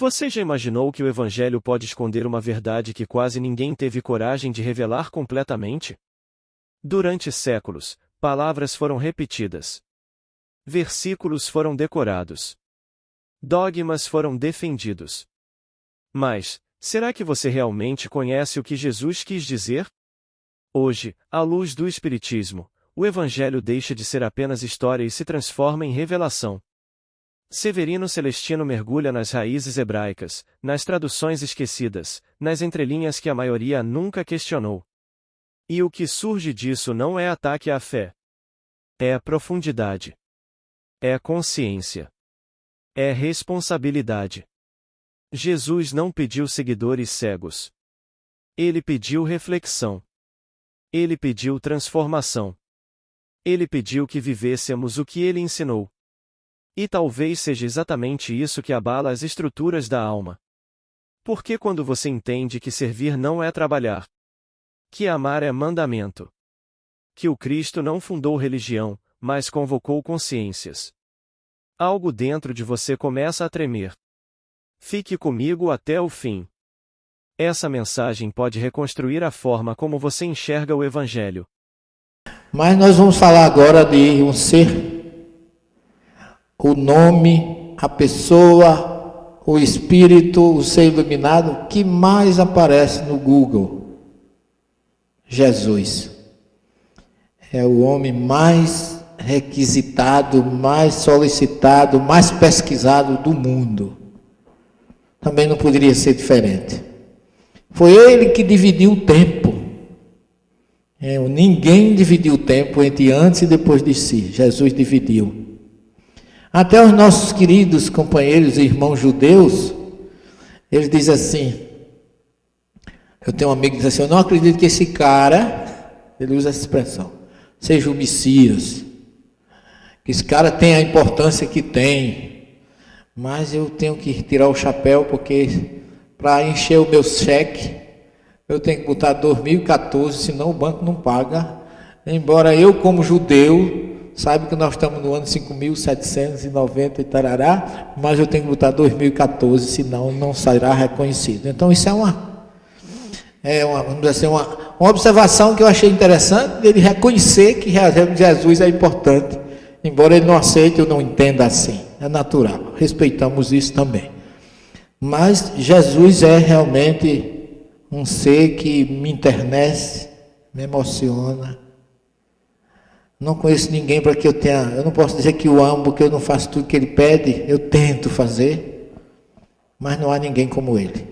Você já imaginou que o Evangelho pode esconder uma verdade que quase ninguém teve coragem de revelar completamente? Durante séculos, palavras foram repetidas. Versículos foram decorados. Dogmas foram defendidos. Mas, será que você realmente conhece o que Jesus quis dizer? Hoje, à luz do Espiritismo, o Evangelho deixa de ser apenas história e se transforma em revelação. Severino Celestino mergulha nas raízes hebraicas, nas traduções esquecidas, nas entrelinhas que a maioria nunca questionou. E o que surge disso não é ataque à fé. É a profundidade. É a consciência. É a responsabilidade. Jesus não pediu seguidores cegos. Ele pediu reflexão. Ele pediu transformação. Ele pediu que vivêssemos o que ele ensinou. E talvez seja exatamente isso que abala as estruturas da alma. Porque quando você entende que servir não é trabalhar, que amar é mandamento, que o Cristo não fundou religião, mas convocou consciências, algo dentro de você começa a tremer. Fique comigo até o fim. Essa mensagem pode reconstruir a forma como você enxerga o Evangelho. Mas nós vamos falar agora de um ser, o nome, a pessoa, o espírito, o ser iluminado que mais aparece no Google. Jesus. É o homem mais requisitado, mais solicitado, mais pesquisado do mundo. Também não poderia ser diferente. Foi ele que dividiu o tempo. Ninguém dividiu o tempo entre antes e depois de si. Jesus dividiu. Até os nossos queridos companheiros e irmãos judeus, eles dizem assim, eu tenho um amigo que diz assim, eu não acredito que esse cara, ele usa essa expressão, seja o Messias, que esse cara tenha a importância que tem, mas eu tenho que tirar o chapéu, porque para encher o meu cheque, eu tenho que botar 2014, senão o banco não paga, embora eu como judeu, sabe que nós estamos no ano 5.790 e tarará, mas eu tenho que botar 2014, senão não será reconhecido. Então isso é vamos dizer assim, uma observação que eu achei interessante, dele reconhecer que Jesus é importante, embora ele não aceite ou não entenda assim, é natural, respeitamos isso também. Mas Jesus é realmente um ser que me enternece, me emociona. Não conheço ninguém para que eu não posso dizer que o amo, porque eu não faço tudo que ele pede, eu tento fazer, mas não há ninguém como ele.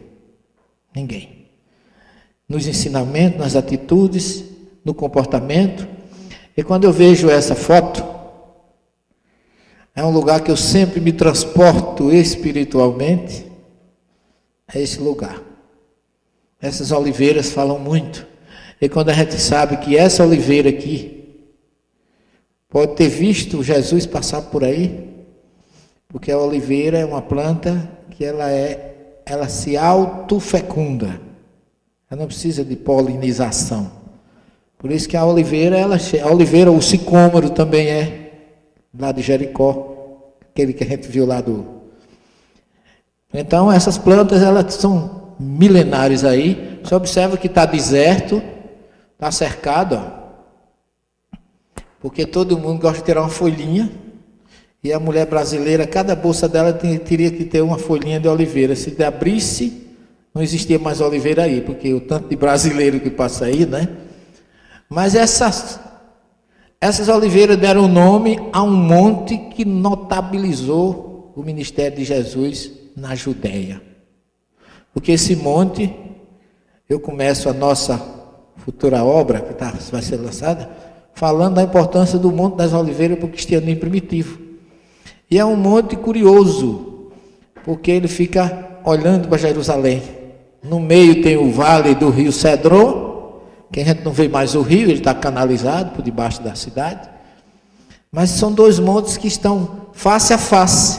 Ninguém. Nos ensinamentos, nas atitudes, no comportamento. E quando eu vejo essa foto, é um lugar que eu sempre me transporto espiritualmente, é esse lugar. Essas oliveiras falam muito. E quando a gente sabe que essa oliveira aqui, pode ter visto Jesus passar por aí, porque a oliveira é uma planta que ela se autofecunda. Ela não precisa de polinização. Por isso que a oliveira, o sicômoro também é lá de Jericó, aquele que a gente viu lá do. Então essas plantas elas são milenares aí. Você observa que está deserto, está cercado, ó. Porque todo mundo gosta de tirar uma folhinha, e a mulher brasileira, cada bolsa dela teria que ter uma folhinha de oliveira. Se abrisse, não existia mais oliveira aí, porque o tanto de brasileiro que passa aí, né? Mas essas oliveiras deram nome a um monte que notabilizou o ministério de Jesus na Judéia. Porque esse monte, eu começo a nossa futura obra, que vai ser lançada, falando da importância do Monte das Oliveiras para o cristianismo primitivo. E é um monte curioso, porque ele fica olhando para Jerusalém. No meio tem o vale do rio Cedron, que a gente não vê mais o rio, ele está canalizado por debaixo da cidade. Mas são dois montes que estão face a face.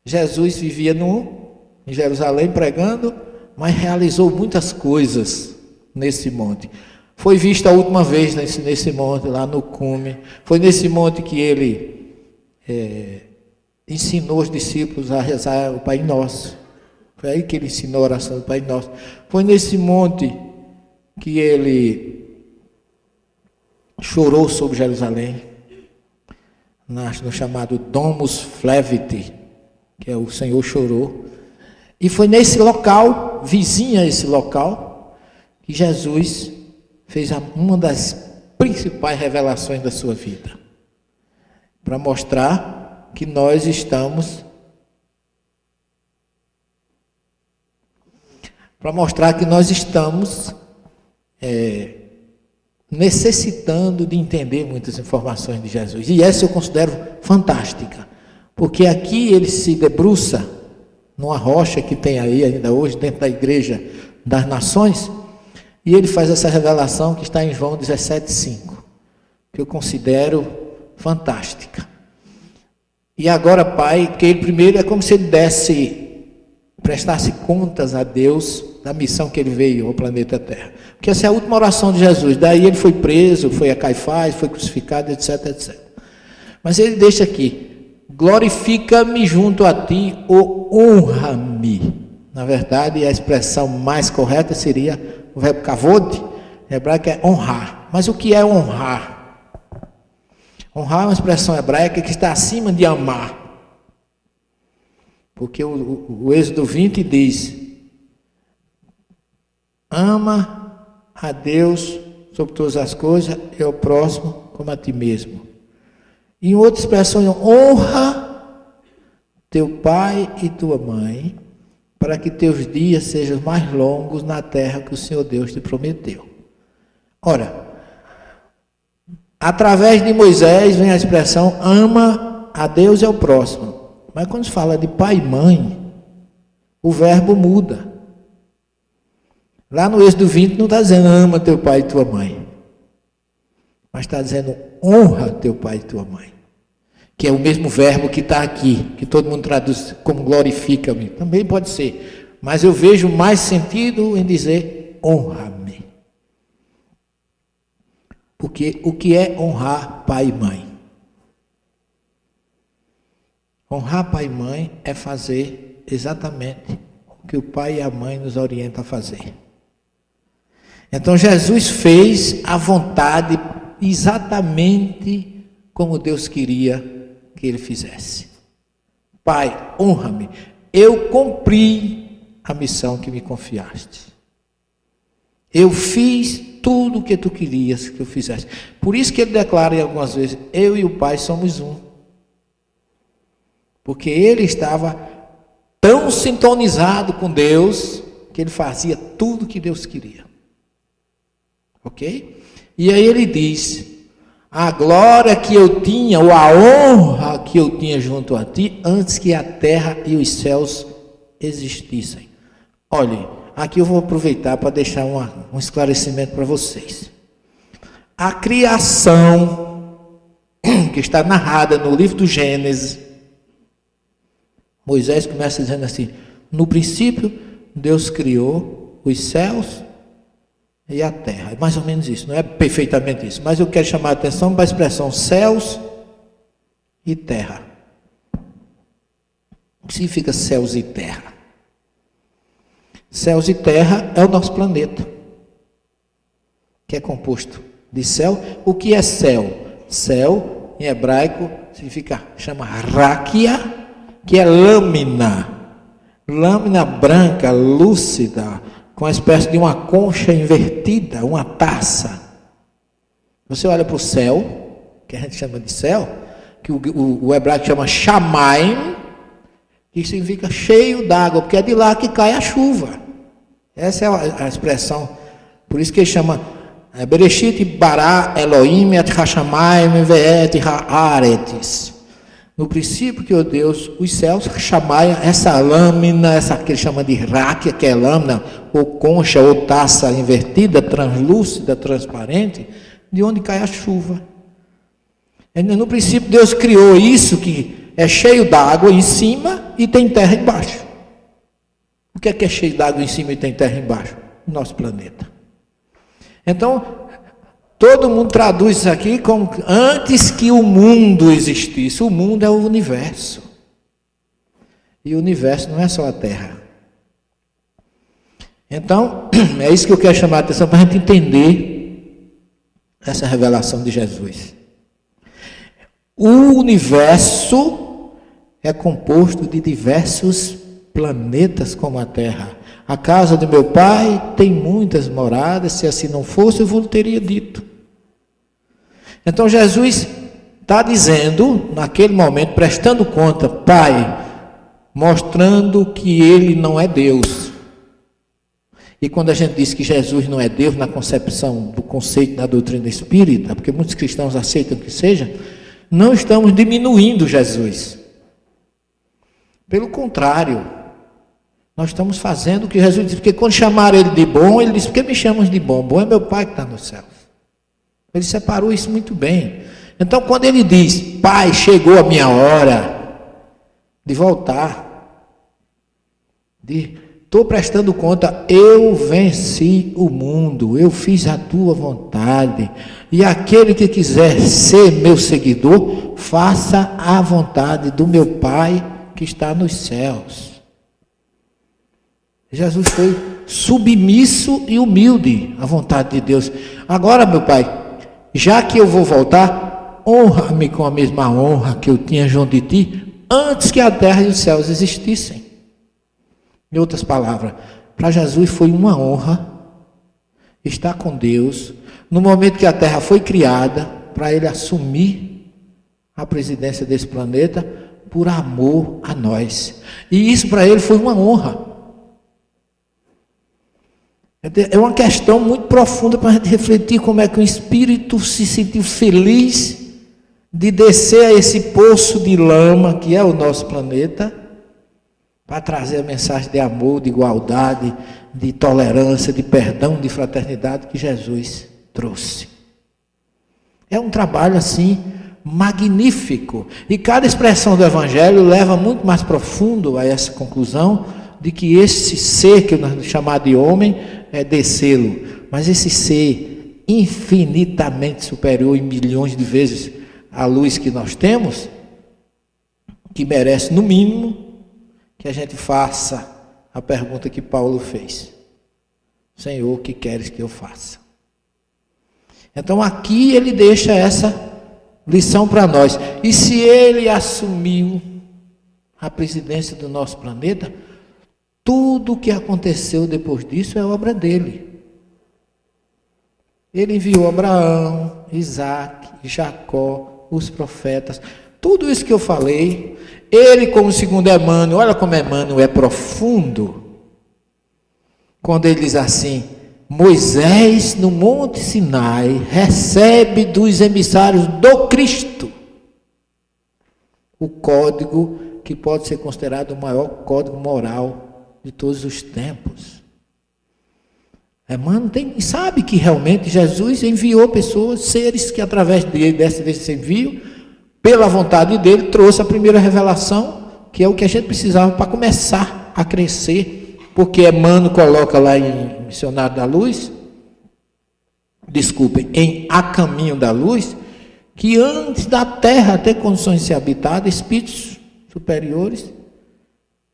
Jesus vivia em Jerusalém pregando, mas realizou muitas coisas nesse monte. Foi visto a última vez nesse monte, lá no cume. Foi nesse monte que ele ensinou os discípulos a rezar o Pai Nosso. Foi aí que ele ensinou a oração do Pai Nosso. Foi nesse monte que ele chorou sobre Jerusalém, no chamado Domus Fleviti, que é o Senhor chorou. E foi nesse local, vizinho a esse local, que Jesus fez uma das principais revelações da sua vida, para mostrar que nós estamos necessitando de entender muitas informações de Jesus. E essa eu considero fantástica, porque aqui ele se debruça numa rocha que tem aí ainda hoje, dentro da Igreja das Nações, e ele faz essa revelação que está em João 17,5, que eu considero fantástica. E agora, Pai, que ele primeiro é como se ele prestasse contas a Deus da missão que ele veio ao planeta Terra. Porque essa é a última oração de Jesus. Daí ele foi preso, foi a Caifás, foi crucificado, etc, etc. Mas ele deixa aqui: glorifica-me junto a ti, ou honra-me. Na verdade, a expressão mais correta seria o verbo kavod, em hebraico é honrar. Mas o que é honrar? Honrar é uma expressão hebraica que está acima de amar. Porque o Êxodo 20 diz: ama a Deus sobre todas as coisas e ao próximo como a ti mesmo. E em outra expressão, honra teu pai e tua mãe, para que teus dias sejam mais longos na terra que o Senhor Deus te prometeu. Ora, através de Moisés vem a expressão ama a Deus e ao próximo. Mas quando se fala de pai e mãe, o verbo muda. Lá no Êxodo 20 não está dizendo ama teu pai e tua mãe, mas está dizendo honra teu pai e tua mãe, que é o mesmo verbo que está aqui, que todo mundo traduz como glorifica-me. Também pode ser, mas eu vejo mais sentido em dizer honra-me. Porque o que é honrar pai e mãe? Honrar pai e mãe é fazer exatamente o que o pai e a mãe nos orientam a fazer. Então Jesus fez a vontade exatamente como Deus queria que ele fizesse. Pai, honra-me. Eu cumpri a missão que me confiaste. Eu fiz tudo o que tu querias que eu fizesse. Por isso que ele declara algumas vezes: eu e o Pai somos um. Porque ele estava tão sintonizado com Deus que ele fazia tudo o que Deus queria. Ok? E aí ele diz: a glória que eu tinha, ou a honra que eu tinha junto a ti, antes que a terra e os céus existissem. Olhem, aqui eu vou aproveitar para deixar um esclarecimento para vocês. A criação, que está narrada no livro do Gênesis, Moisés começa dizendo assim: no princípio, Deus criou os céus e a terra. É mais ou menos isso, não é perfeitamente isso, mas eu quero chamar a atenção para a expressão céus e terra. O que significa céus e terra? Céus e terra é o nosso planeta, que é composto de céu. O que é céu? Céu, em hebraico, chama rakia, que é lâmina branca, lúcida, com uma espécie de uma concha invertida, uma taça. Você olha para o céu, que a gente chama de céu, que o hebraico chama shamayim, que significa cheio d'água, porque é de lá que cai a chuva. Essa é a expressão. Por isso que ele chama Bereshit bara Elohim et hashamayim ve'et haaretz. No princípio que Deus, os céus, chamaia, essa lâmina, essa que ele chama de ráquia, que é lâmina, ou concha, ou taça invertida, translúcida, transparente, de onde cai a chuva. No princípio Deus criou isso, que é cheio d'água em cima e tem terra embaixo. O que é cheio d'água em cima e tem terra embaixo? O nosso planeta. Então, todo mundo traduz isso aqui como antes que o mundo existisse. O mundo é o universo. E o universo não é só a Terra. Então, é isso que eu quero chamar a atenção para a gente entender essa revelação de Jesus. O universo é composto de diversos planetas como a Terra. A casa de meu pai tem muitas moradas, se assim não fosse, eu vos teria dito. Então Jesus está dizendo, naquele momento, prestando conta, Pai, mostrando que Ele não é Deus. E quando a gente diz que Jesus não é Deus, na concepção do conceito da doutrina espírita, porque muitos cristãos aceitam que seja, não estamos diminuindo Jesus. Pelo contrário, nós estamos fazendo o que Jesus disse, porque quando chamaram Ele de bom, Ele disse, por que me chamam de bom? Bom é meu Pai que está no céu. Ele separou isso muito bem. Então, quando Ele diz, Pai, chegou a minha hora de voltar, estou prestando conta, eu venci o mundo, eu fiz a tua vontade, e aquele que quiser ser meu seguidor, faça a vontade do meu Pai que está nos céus. Jesus foi submisso e humilde à vontade de Deus. Agora, meu Pai, já que eu vou voltar, honra-me com a mesma honra que eu tinha junto de ti, antes que a terra e os céus existissem. Em outras palavras, para Jesus foi uma honra estar com Deus, no momento que a terra foi criada, para Ele assumir a presidência desse planeta, por amor a nós. E isso para Ele foi uma honra. É uma questão muito profunda para a gente refletir como é que o Espírito se sentiu feliz de descer a esse poço de lama que é o nosso planeta, para trazer a mensagem de amor, de igualdade, de tolerância, de perdão, de fraternidade que Jesus trouxe. É um trabalho assim magnífico. E cada expressão do Evangelho leva muito mais profundo a essa conclusão de que esse ser que nós chamamos de homem é descê-lo, mas esse ser infinitamente superior em milhões de vezes à luz que nós temos, que merece no mínimo que a gente faça a pergunta que Paulo fez: Senhor, o que queres que eu faça? Então aqui ele deixa essa lição para nós. E se ele assumiu a presidência do nosso planeta, tudo o que aconteceu depois disso é obra dele. Ele enviou Abraão, Isaac, Jacó, os profetas, tudo isso que eu falei. Ele, como segundo Emmanuel, olha como Emmanuel é profundo, quando ele diz assim: Moisés no Monte Sinai recebe dos emissários do Cristo o código que pode ser considerado o maior código moral de todos os tempos. Emmanuel sabe que realmente Jesus enviou pessoas, seres que através desse envio, pela vontade dele, trouxe a primeira revelação, que é o que a gente precisava para começar a crescer, porque Emmanuel coloca lá em Missionário da Luz, em A Caminho da Luz, que antes da Terra ter condições de ser habitada, espíritos superiores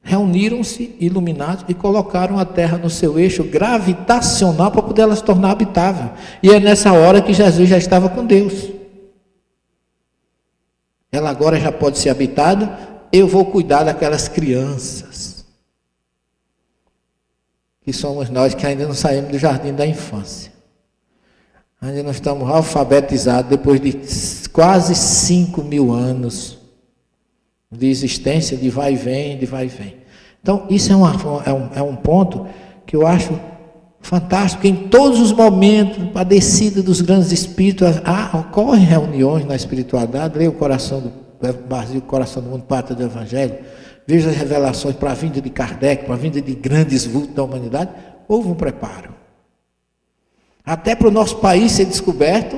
reuniram-se, iluminados, e colocaram a Terra no seu eixo gravitacional para poder ela se tornar habitável. E é nessa hora que Jesus já estava com Deus. Ela agora já pode ser habitada, eu vou cuidar daquelas crianças, que somos nós que ainda não saímos do jardim da infância. Ainda não estamos alfabetizados depois de quase 5.000 anos de existência, de vai e vem, de vai e vem. Então, isso é um ponto que eu acho fantástico, que em todos os momentos, a descida dos grandes espíritos, ocorrem reuniões na espiritualidade. Leia o Coração do Brasil, o Coração do Mundo, Pátria do Evangelho, veja as revelações para a vinda de Kardec, para a vinda de grandes vultos da humanidade. Houve um preparo. Até para o nosso país ser descoberto,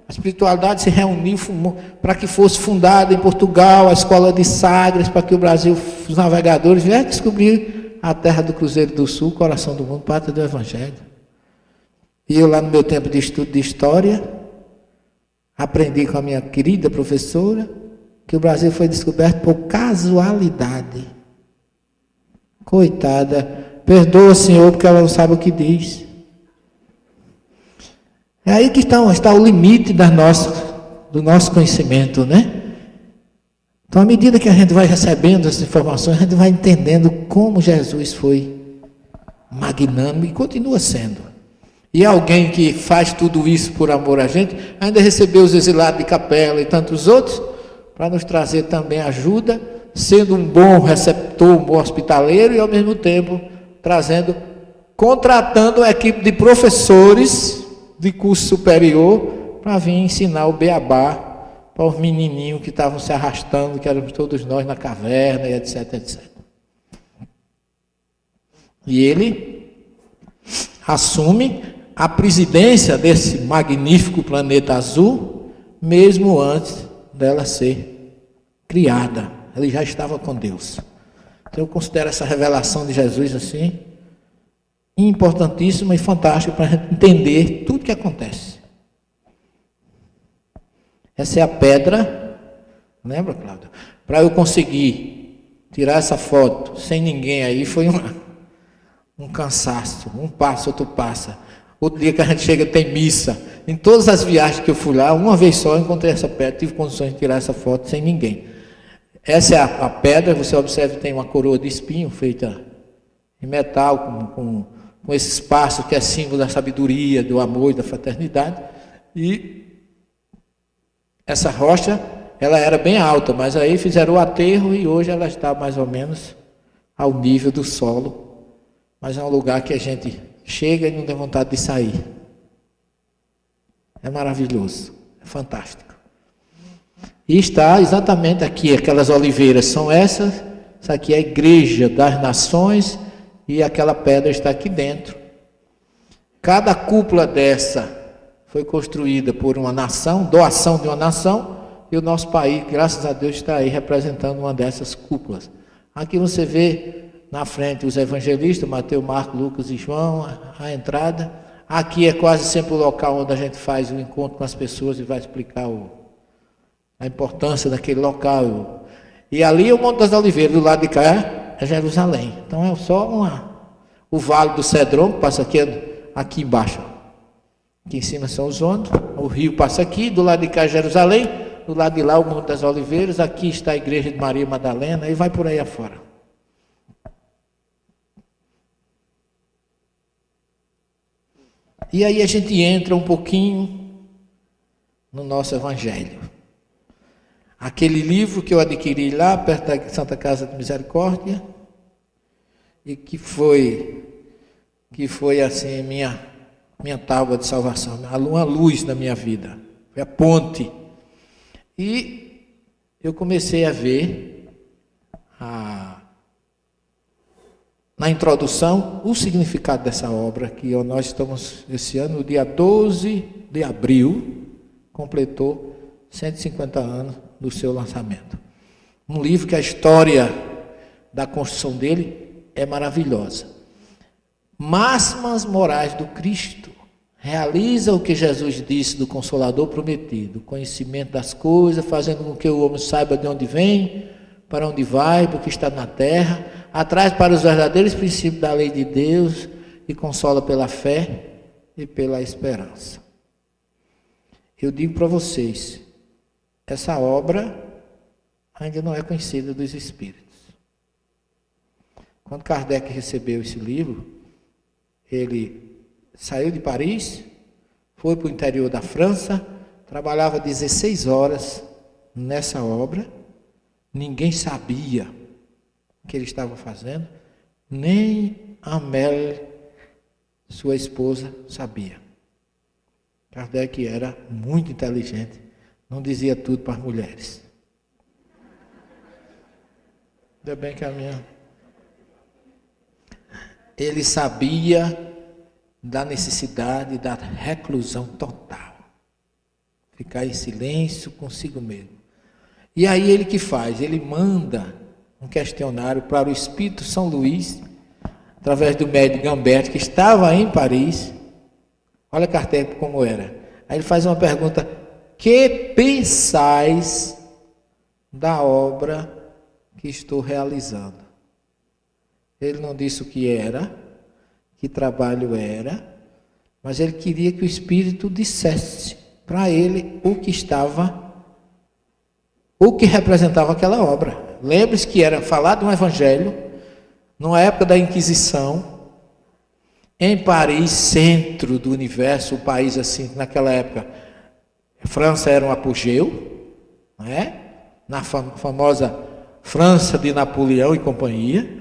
a espiritualidade se reuniu para que fosse fundada em Portugal a Escola de Sagres, para que o Brasil, os navegadores, viessem descobrir a terra do Cruzeiro do Sul, Coração do Mundo, Pátria do Evangelho. E eu lá no meu tempo de estudo de História, aprendi com a minha querida professora, que o Brasil foi descoberto por casualidade. Coitada, perdoa, Senhor, porque ela não sabe o que diz. É aí que está o limite do nosso conhecimento, né? Então, à medida que a gente vai recebendo essas informações, a gente vai entendendo como Jesus foi magnânimo e continua sendo. E alguém que faz tudo isso por amor a gente, ainda recebeu os exilados de Capela e tantos outros, para nos trazer também ajuda, sendo um bom receptor, um bom hospitaleiro e ao mesmo tempo contratando uma equipe de professores de curso superior para vir ensinar o beabá para os menininhos que estavam se arrastando, que éramos todos nós na caverna e etc, etc. E ele assume a presidência desse magnífico planeta azul, mesmo antes dela ser criada. Ele já estava com Deus. Então eu considero essa revelação de Jesus assim, importantíssima e fantástica para a gente entender tudo que acontece. Essa é a pedra, lembra, Cláudio? Para eu conseguir tirar essa foto sem ninguém aí, foi um cansaço. Um passa, outro passa. Outro dia que a gente chega tem missa. Em todas as viagens que eu fui lá, uma vez só eu encontrei essa pedra, tive condições de tirar essa foto sem ninguém. Essa é a pedra, você observa que tem uma coroa de espinho feita em metal, com esse espaço que é símbolo da sabedoria, do amor e da fraternidade. E essa rocha, ela era bem alta, mas aí fizeram o aterro e hoje ela está mais ou menos ao nível do solo. Mas é um lugar que a gente chega e não tem vontade de sair. É maravilhoso, é fantástico. E está exatamente aqui, aquelas oliveiras são essas, essa aqui é a igreja das nações e aquela pedra está aqui dentro. Cada cúpula dessa foi construída por uma nação, doação de uma nação, e o nosso país, graças a Deus, está aí representando uma dessas cúpulas. Aqui você vê na frente os evangelistas, Mateus, Marcos, Lucas e João, a entrada. Aqui é quase sempre o local onde a gente faz o encontro com as pessoas e vai explicar a importância daquele local. E ali é o Monte das Oliveiras, do lado de cá é Jerusalém. Então é só o Vale do Cedron, que passa aqui embaixo. Aqui em cima são os ônibus, o rio passa aqui, do lado de cá é Jerusalém, do lado de lá o Monte das Oliveiras, aqui está a igreja de Maria Madalena, e vai por aí afora. E aí a gente entra um pouquinho no nosso Evangelho. Aquele livro que eu adquiri lá, perto da Santa Casa de Misericórdia, e que foi assim, minha tábua de salvação, uma luz na minha vida, foi a ponte. E eu comecei a ver, na introdução, o significado dessa obra, que nós estamos, esse ano, no dia 12 de abril, completou 150 anos do seu lançamento. Um livro que a história da construção dele é maravilhosa. Máximas morais do Cristo. Realiza o que Jesus disse do Consolador prometido, conhecimento das coisas, fazendo com que o homem saiba de onde vem, para onde vai, porque está na terra, atrai para os verdadeiros princípios da lei de Deus e consola pela fé e pela esperança. Eu digo para vocês, essa obra ainda não é conhecida dos Espíritos. Quando Kardec recebeu esse livro, ele saiu de Paris, foi para o interior da França, trabalhava 16 horas nessa obra, ninguém sabia o que ele estava fazendo, nem Amélie, sua esposa, sabia. Kardec era muito inteligente, não dizia tudo para as mulheres. Ainda bem que a minha... Ele sabia da necessidade da reclusão total. Ficar em silêncio consigo mesmo. E aí ele que faz? Ele manda um questionário para o Espírito São Luís, através do médium Gambert, que estava em Paris. Olha Kardec como era. Aí ele faz uma pergunta: que pensais da obra que estou realizando? Ele não disse o que era, que trabalho era, mas ele queria que o Espírito dissesse para ele o que estava, o que representava aquela obra. Lembre-se que era falar de um evangelho, numa época da Inquisição, em Paris, centro do universo, o país assim, naquela época, a França era um apogeu, não é? Na famosa França de Napoleão e companhia.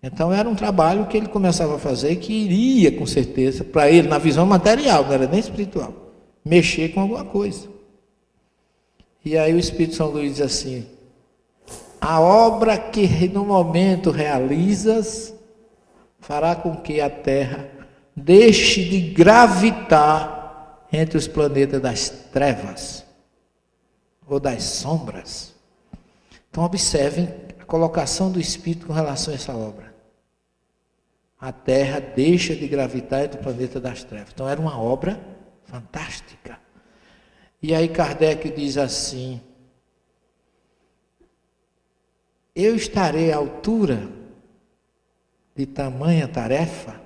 Então era um trabalho que ele começava a fazer, que iria, com certeza, para ele, na visão material, não era nem espiritual, mexer com alguma coisa. E aí o Espírito São Luís diz assim: a obra que no momento realizas fará com que a Terra deixe de gravitar entre os planetas das trevas ou das sombras. Então observem a colocação do Espírito com relação a essa obra. A Terra deixa de gravitar entre o planeta das trevas. Então era uma obra fantástica. E aí Kardec diz assim: eu estarei à altura de tamanha tarefa?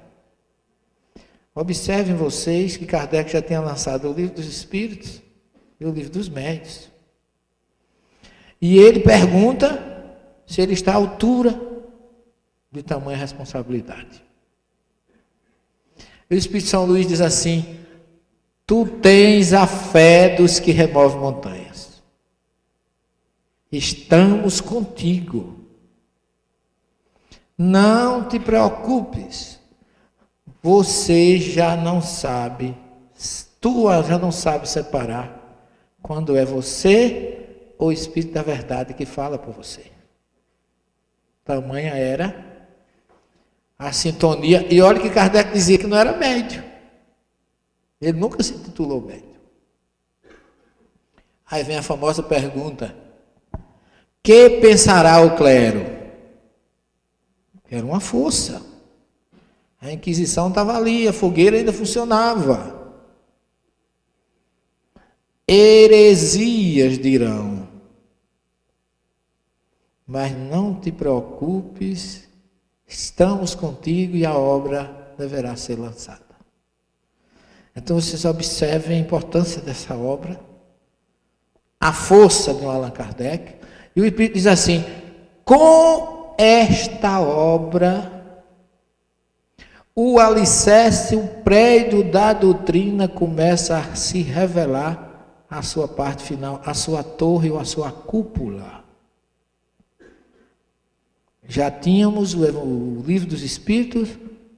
Observem vocês que Kardec já tinha lançado o Livro dos Espíritos e o Livro dos Médiuns. E ele pergunta se ele está à altura de tamanha responsabilidade. O Espírito São Luís diz assim: tu tens a fé dos que removem montanhas. Estamos contigo. Não te preocupes. Você já não sabe, tu já não sabe separar quando é você ou o Espírito da Verdade que fala por você. Tamanha era a sintonia. E olha que Kardec dizia que não era médium. Ele nunca se titulou médium. Aí vem a famosa pergunta: que pensará o clero? Era uma força. A Inquisição estava ali, a fogueira ainda funcionava. Heresias dirão, mas não te preocupes, estamos contigo e a obra deverá ser lançada. Então vocês observem a importância dessa obra, a força de Allan Kardec. E o Espírito diz assim: com esta obra, o alicerce, o prédio da doutrina começa a se revelar a sua parte final, a sua torre ou a sua cúpula. Já tínhamos o Livro dos Espíritos,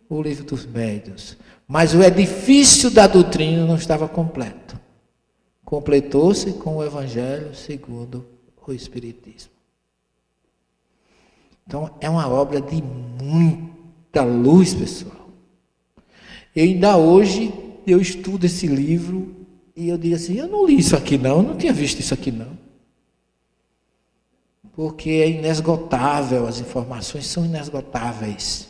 o Livro dos Médiuns, mas o edifício da doutrina não estava completo. Completou-se com o Evangelho segundo o Espiritismo. Então é uma obra de muita luz, pessoal. Eu ainda hoje eu estudo esse livro e eu digo assim: eu não li isso aqui não, eu não tinha visto isso aqui não. Porque é inesgotável, as informações são inesgotáveis.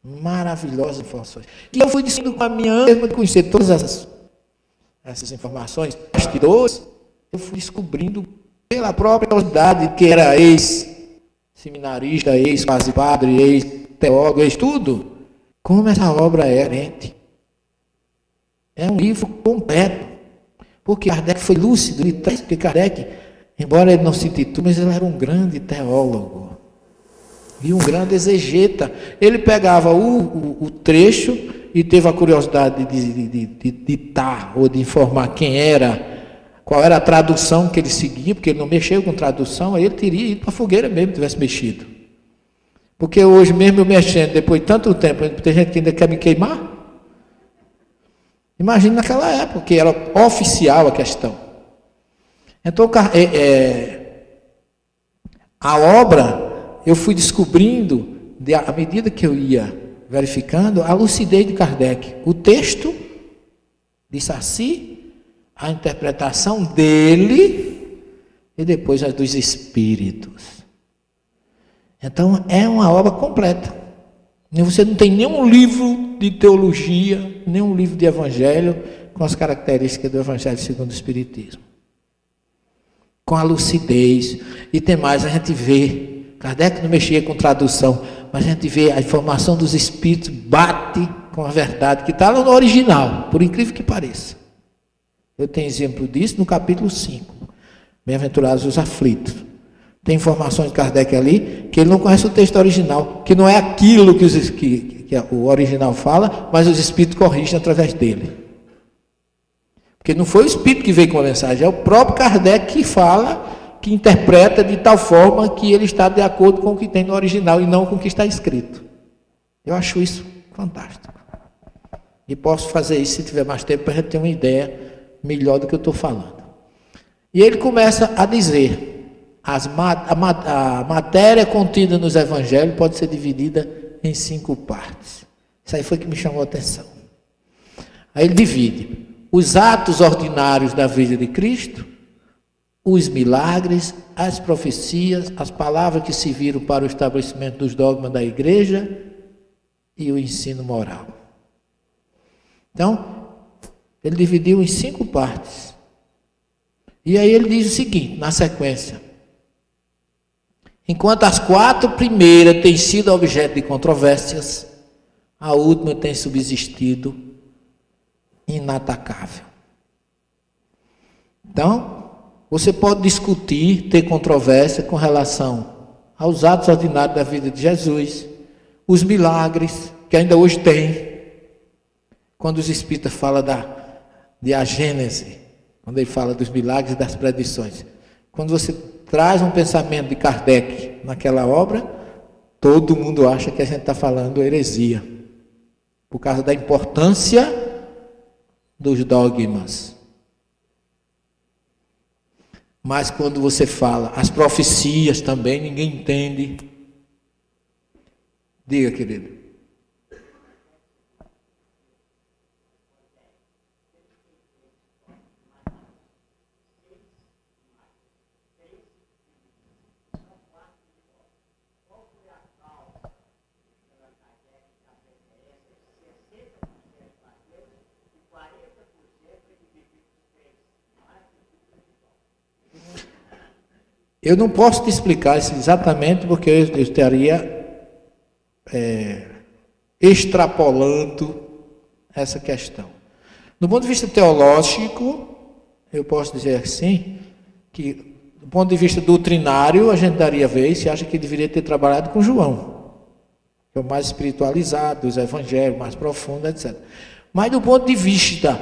Maravilhosas informações. E eu fui descobrindo com a minha ânima de conhecer todas essas informações, bastidores, eu fui descobrindo pela própria autoridade, que era ex-seminarista, ex-quase padre, ex-teólogo, ex-tudo, como essa obra é herente. É um livro completo. Porque Kardec foi lúcido, porque Kardec, embora ele não se intitule, mas ele era um grande teólogo e um grande exegeta. Ele pegava o trecho e teve a curiosidade de ditar ou de informar quem era, qual era a tradução que ele seguia, porque ele não mexeu com tradução, aí ele teria ido para a fogueira mesmo, tivesse mexido. Porque hoje mesmo eu mexendo, depois de tanto tempo, tem gente que ainda quer me queimar. Imagina naquela época, que era oficial a questão. Então, a obra, eu fui descobrindo, à medida que eu ia verificando, a lucidez de Kardec. O texto de Saci, a interpretação dele, e depois a dos espíritos. Então, é uma obra completa. Você não tem nenhum livro de teologia, nenhum livro de evangelho com as características do Evangelho segundo o Espiritismo. Com a lucidez. E tem mais, a gente vê Kardec não mexia com tradução, mas a gente vê a informação dos espíritos bate com a verdade que está lá no original, por incrível que pareça. Eu tenho exemplo disso no capítulo 5. Bem-aventurados os aflitos. Tem informações de Kardec ali que ele não conhece o texto original, que não é aquilo que o original fala, mas os espíritos corrigem através dele. Porque não foi o espírito que veio com a mensagem, é o próprio Kardec que fala, que interpreta de tal forma que ele está de acordo com o que tem no original e não com o que está escrito. Eu acho isso fantástico. E posso fazer isso se tiver mais tempo para a gente ter uma ideia melhor do que eu estou falando. E ele começa a dizer, a matéria contida nos evangelhos pode ser dividida em 5 partes. Isso aí foi que me chamou a atenção. Aí ele divide os atos ordinários da vida de Cristo, os milagres, as profecias, as palavras que serviram para o estabelecimento dos dogmas da igreja e o ensino moral. Então, ele dividiu em 5 partes. E aí ele diz o seguinte, na sequência: enquanto as 4 primeiras têm sido objeto de controvérsias, a última tem subsistido inatacável. Então, você pode discutir, ter controvérsia com relação aos atos ordinários da vida de Jesus, os milagres, que ainda hoje tem. Quando os espíritas falam de a Gênese, quando ele fala dos milagres e das predições, quando você traz um pensamento de Kardec naquela obra, todo mundo acha que a gente está falando heresia, por causa da importância dos dogmas. Mas quando você fala as profecias também, ninguém entende. Diga, querido. Eu não posso te explicar isso exatamente, porque eu estaria extrapolando essa questão. Do ponto de vista teológico, eu posso dizer assim, que do ponto de vista doutrinário, a gente daria vez se acha que deveria ter trabalhado com João, que é o mais espiritualizado, os evangelhos, mais profundo, etc. Mas do ponto de vista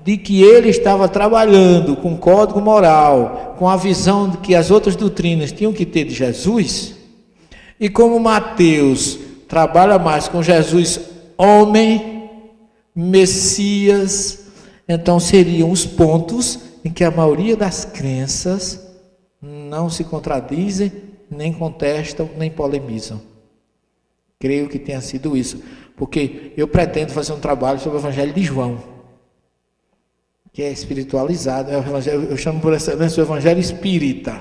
de que ele estava trabalhando com código moral, com a visão de que as outras doutrinas tinham que ter de Jesus, e como Mateus trabalha mais com Jesus homem, Messias, então seriam os pontos em que a maioria das crenças não se contradizem, nem contestam, nem polemizam. Creio que tenha sido isso, porque eu pretendo fazer um trabalho sobre o Evangelho de João, que é espiritualizado, eu chamo por excelência o Evangelho espírita,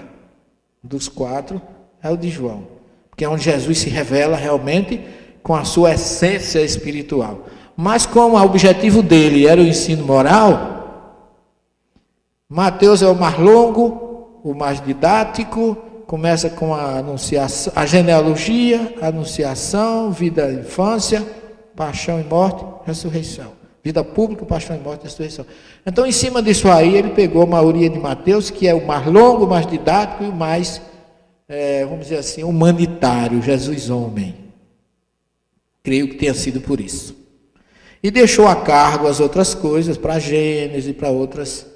dos 4, é o de João, porque é onde Jesus se revela realmente com a sua essência espiritual. Mas como o objetivo dele era o ensino moral, Mateus é o mais longo, o mais didático, começa com a anunciação, a genealogia, a anunciação, vida e infância, paixão e morte, ressurreição. Vida pública, paixão e morte, ressurreição. Então, em cima disso aí, ele pegou a maioria de Mateus, que é o mais longo, o mais didático e o mais, vamos dizer assim, humanitário, Jesus homem. Creio que tenha sido por isso. E deixou a cargo as outras coisas, para Gênesis e para outras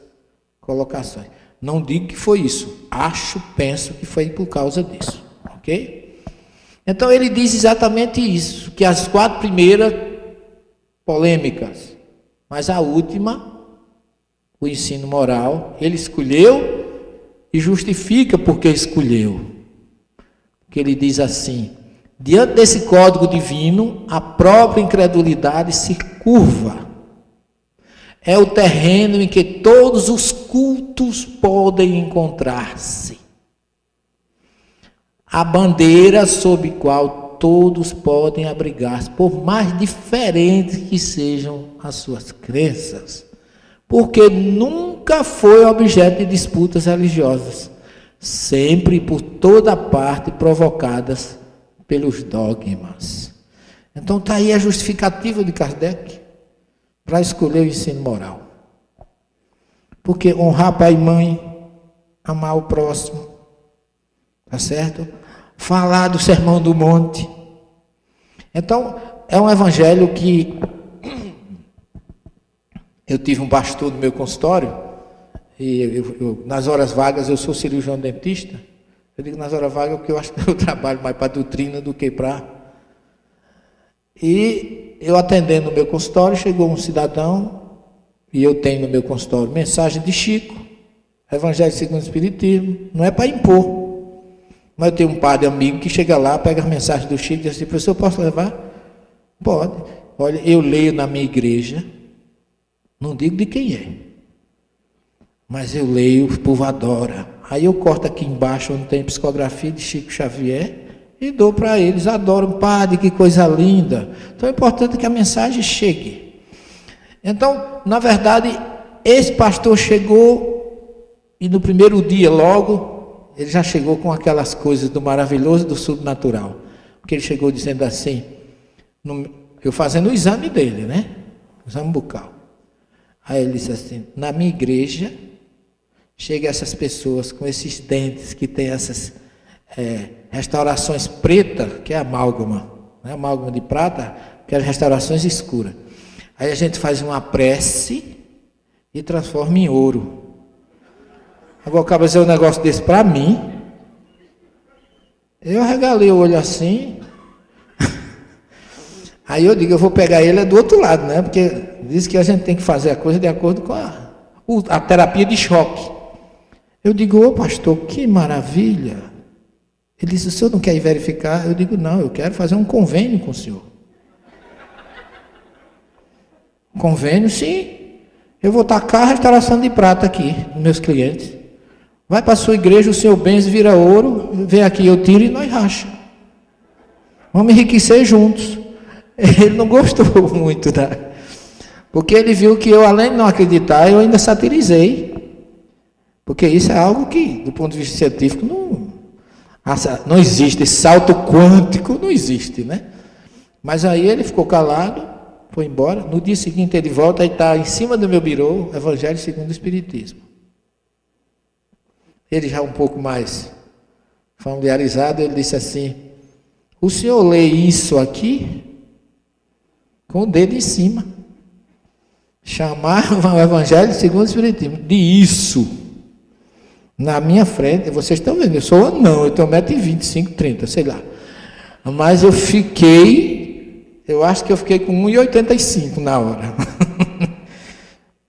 colocações. Não digo que foi isso. Penso que foi por causa disso. Ok? Então, ele diz exatamente isso, que as 4 primeiras polêmicas, mas a última, o ensino moral, ele escolheu e justifica porque escolheu. Porque ele diz assim: diante desse código divino, a própria incredulidade se curva. É o terreno em que todos os cultos podem encontrar-se. A bandeira sob qual todos podem abrigar-se, por mais diferentes que sejam as suas crenças, porque nunca foi objeto de disputas religiosas, sempre por toda parte provocadas pelos dogmas. Então está aí a justificativa de Kardec para escolher o ensino moral. Porque honrar pai e mãe, amar o próximo, tá certo? Falar do Sermão do Monte. Então, é um evangelho que eu tive um pastor no meu consultório, e nas horas vagas, eu sou cirurgião dentista. Eu digo nas horas vagas porque eu acho que eu trabalho mais para doutrina do que para... E eu atendendo no meu consultório, chegou um cidadão, e eu tenho no meu consultório mensagem de Chico, Evangelho segundo o Espiritismo, não é para impor. Mas eu tenho um padre amigo que chega lá, pega as mensagens do Chico e diz assim: professor, posso levar? Pode. Olha, eu leio na minha igreja, não digo de quem é, mas eu leio, o povo adora. Aí eu corto aqui embaixo onde tem psicografia de Chico Xavier e dou para eles. Adoram, padre, que coisa linda. Então é importante que a mensagem chegue. Então, na verdade, esse pastor chegou e no primeiro dia logo, ele já chegou com aquelas coisas do maravilhoso e do subnatural. Porque ele chegou dizendo assim, eu fazendo o exame dele, né? O exame bucal. Aí ele disse assim: na minha igreja, chega essas pessoas com esses dentes que tem essas restaurações pretas, que é amálgama, né? Amálgama de prata, que é as restaurações escuras. Aí a gente faz uma prece e transforma em ouro. Agora acaba de dizer um negócio desse para mim. Eu regalei o olho assim. Aí eu digo, eu vou pegar ele do outro lado, né? Porque diz que a gente tem que fazer a coisa de acordo com a terapia de choque. Eu digo: ô pastor, que maravilha. Ele disse: o senhor não quer ir verificar? Eu digo: não, eu quero fazer um convênio com o senhor. Convênio, sim. Eu vou tacar a restauração de prata aqui, dos meus clientes. Vai para a sua igreja, o seu bens vira ouro, vem aqui, eu tiro e nós racha. Vamos enriquecer juntos. Ele não gostou muito, porque ele viu que eu, além de não acreditar, eu ainda satirizei. Porque isso é algo que, do ponto de vista científico, não existe. Esse salto quântico não existe, né? Mas aí ele ficou calado, foi embora. No dia seguinte ele volta e está em cima do meu birô, Evangelho segundo o Espiritismo. Ele já um pouco mais familiarizado, ele disse assim: o senhor lê isso aqui com o dedo em cima. Chamava o Evangelho segundo o Espiritismo de isso. Na minha frente, vocês estão vendo, eu sou anão, eu tenho 1,25 m, 30, sei lá. Mas eu acho que eu fiquei com 1,85 m na hora.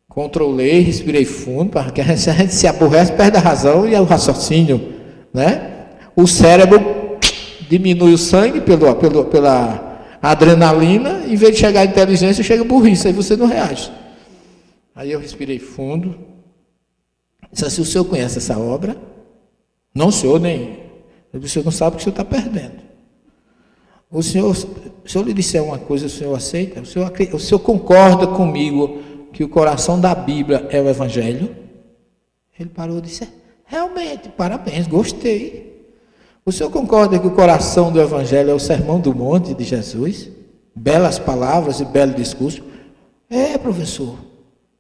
Controlei, respirei fundo, porque a gente se aborrece, perde a razão e o raciocínio, né? O cérebro diminui o sangue pela adrenalina, em vez de chegar a inteligência, chega a burrice, aí você não reage. Aí eu respirei fundo, disse assim: o senhor conhece essa obra? Não, senhor, nem. Eu disse: o senhor não sabe o que o senhor está perdendo. Se eu lhe disser uma coisa, o senhor aceita? O senhor concorda comigo que o coração da Bíblia é o Evangelho? Ele parou e disse: realmente, parabéns, gostei. O senhor concorda que o coração do Evangelho é o Sermão do Monte de Jesus? Belas palavras e belo discurso. É, professor,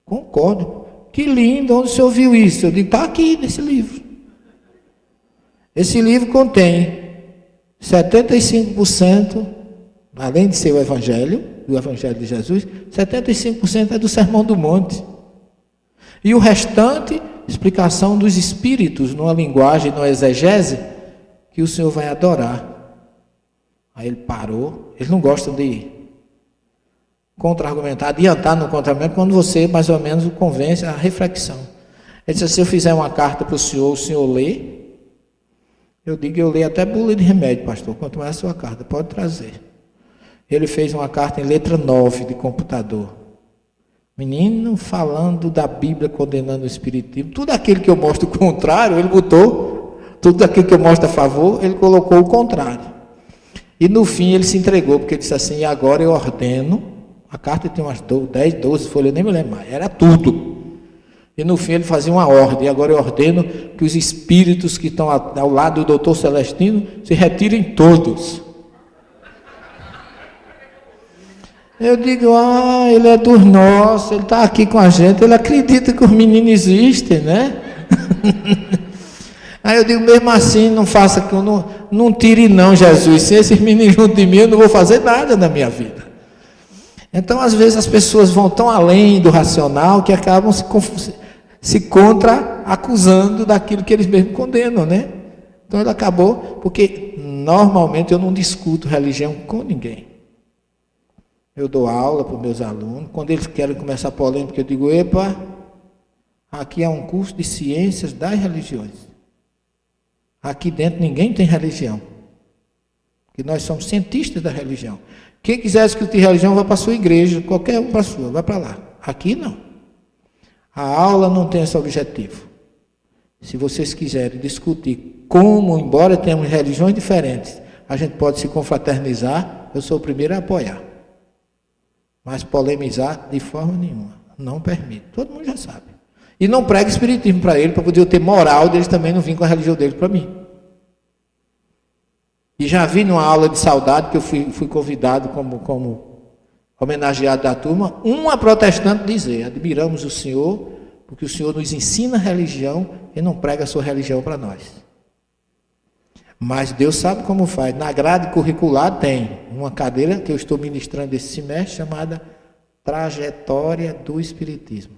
concordo. Que lindo, onde o senhor viu isso? Eu digo: está aqui nesse livro. Esse livro contém 75%, além de ser o Evangelho, do Evangelho de Jesus, 75% é do Sermão do Monte. E o restante, explicação dos Espíritos, numa linguagem, numa exegese, que o senhor vai adorar. Aí ele parou. Eles não gostam de contra-argumentar, adiantar no contra-argumento, quando você mais ou menos o convence a reflexão. Ele disse: se eu fizer uma carta para o senhor lê? Eu digo: eu leio até bula de remédio, pastor, quanto mais a sua carta, pode trazer. Ele fez uma carta em letra 9 de computador. Menino falando da Bíblia, condenando o Espiritismo. Tudo aquilo que eu mostro o contrário, ele botou. Tudo aquilo que eu mostro a favor, ele colocou o contrário. E no fim ele se entregou, porque ele disse assim: e agora eu ordeno. A carta tem umas 10, 12 folhas, eu nem me lembro mais. Era tudo. E no fim ele fazia uma ordem. Agora eu ordeno que os espíritos que estão ao lado do doutor Celestino se retirem todos. Eu digo, ele é dos nossos, ele está aqui com a gente, ele acredita que os meninos existem, né? Aí eu digo, mesmo assim, não faça, não tire não, Jesus, se esses meninos junto de mim, eu não vou fazer nada na minha vida. Então, às vezes, as pessoas vão tão além do racional que acabam se contra-acusando daquilo que eles mesmos condenam, né? Então, ele acabou, porque normalmente eu não discuto religião com ninguém. Eu dou aula para os meus alunos, quando eles querem começar polêmica, eu digo, epa, aqui é um curso de ciências das religiões. Aqui dentro ninguém tem religião. Porque nós somos cientistas da religião. Quem quiser discutir religião, vai para a sua igreja, qualquer um para a sua, vai para lá. Aqui não. A aula não tem esse objetivo. Se vocês quiserem discutir como, embora tenhamos religiões diferentes, a gente pode se confraternizar, eu sou o primeiro a apoiar. Mas polemizar de forma nenhuma. Não permito. Todo mundo já sabe. E não prega espiritismo para ele, para poder eu ter moral deles também não vir com a religião deles para mim. E já vi numa aula de saudade, que eu fui convidado como homenageado da turma, uma protestante dizer, admiramos o senhor, porque o senhor nos ensina a religião e não prega a sua religião para nós. Mas Deus sabe como faz. Na grade curricular tem uma cadeira que eu estou ministrando esse semestre, chamada Trajetória do Espiritismo.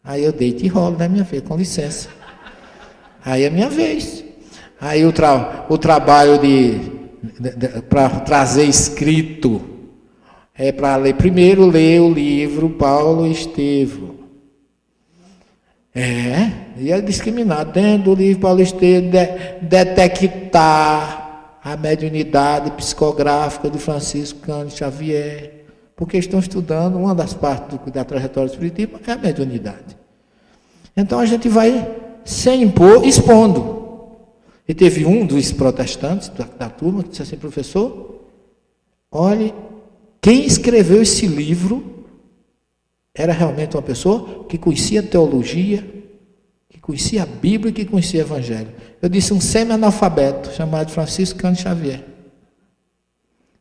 Aí eu deito e rolo, né, minha filha? Com licença. Aí é minha vez. Aí o trabalho para trazer escrito é para ler. Primeiro ler o livro Paulo Estevam. E é discriminado. Dentro do livro Paulo Estevam, detectar a mediunidade psicográfica de Francisco Cândido Xavier. Porque estão estudando, uma das partes da trajetória espiritismo é a mediunidade. Então a gente vai, sem impor, expondo. E teve um dos protestantes da turma que disse assim, professor, olhe, quem escreveu esse livro era realmente uma pessoa que conhecia teologia, que conhecia a Bíblia e que conhecia o Evangelho. Eu disse um semi-analfabeto chamado Francisco Cândido Xavier.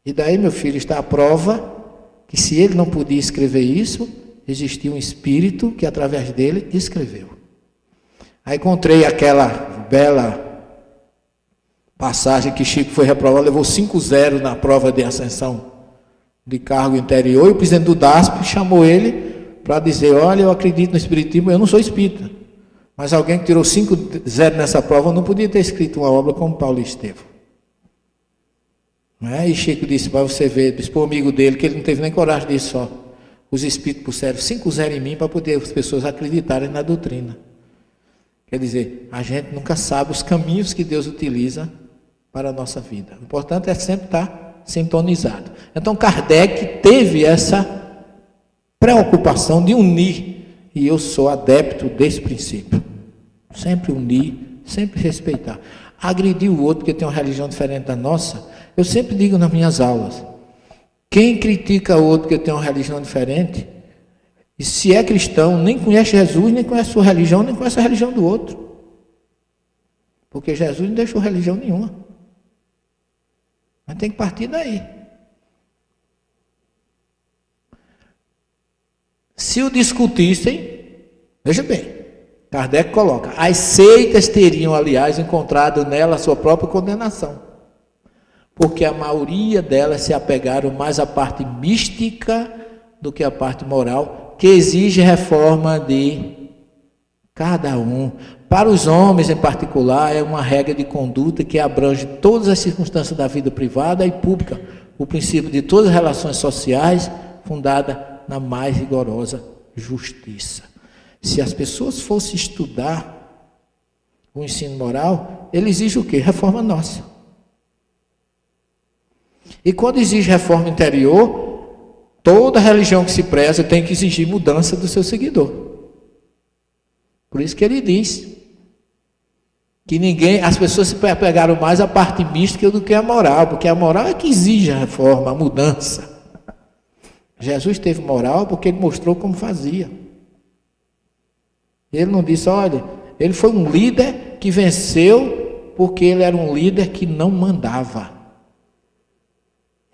E daí, meu filho, está a prova que se ele não podia escrever isso, existia um espírito que através dele escreveu. Aí encontrei aquela bela passagem que Chico foi reprovado, levou 5-0 na prova de ascensão de cargo interior, e o presidente do DASP chamou ele para dizer, olha, eu acredito no espiritismo, eu não sou espírita, mas alguém que tirou 5-0 nessa prova não podia ter escrito uma obra como Paulo Estevam. E Chico disse para você ver, disse para o amigo dele, que ele não teve nem coragem disso só. Os espíritos puseram 5-0 em mim para poder as pessoas acreditarem na doutrina. Quer dizer, a gente nunca sabe os caminhos que Deus utiliza para a nossa vida. O importante é sempre estar sintonizado. Então Kardec teve essa preocupação de unir, e eu sou adepto desse princípio. Sempre unir, sempre respeitar. Agredir o outro porque tem uma religião diferente da nossa, eu sempre digo nas minhas aulas, quem critica o outro que tem uma religião diferente, e se é cristão, nem conhece Jesus, nem conhece a sua religião, nem conhece a religião do outro. Porque Jesus não deixou religião nenhuma. Mas tem que partir daí. Se o discutissem, veja bem, Kardec coloca, as seitas teriam, aliás, encontrado nela a sua própria condenação. Porque a maioria delas se apegaram mais à parte mística do que à parte moral, que exige reforma de cada um. Para os homens, em particular, é uma regra de conduta que abrange todas as circunstâncias da vida privada e pública, o princípio de todas as relações sociais, fundada na mais rigorosa justiça. Se as pessoas fossem estudar o ensino moral, ele exige o quê? Reforma nossa. E quando exige reforma interior, toda religião que se preza tem que exigir mudança do seu seguidor. Por isso que ele diz que as pessoas se pegaram mais à parte mística do que a moral, porque a moral é que exige a reforma, a mudança. Jesus teve moral porque ele mostrou como fazia. Ele não disse, olha, ele foi um líder que venceu porque ele era um líder que não mandava.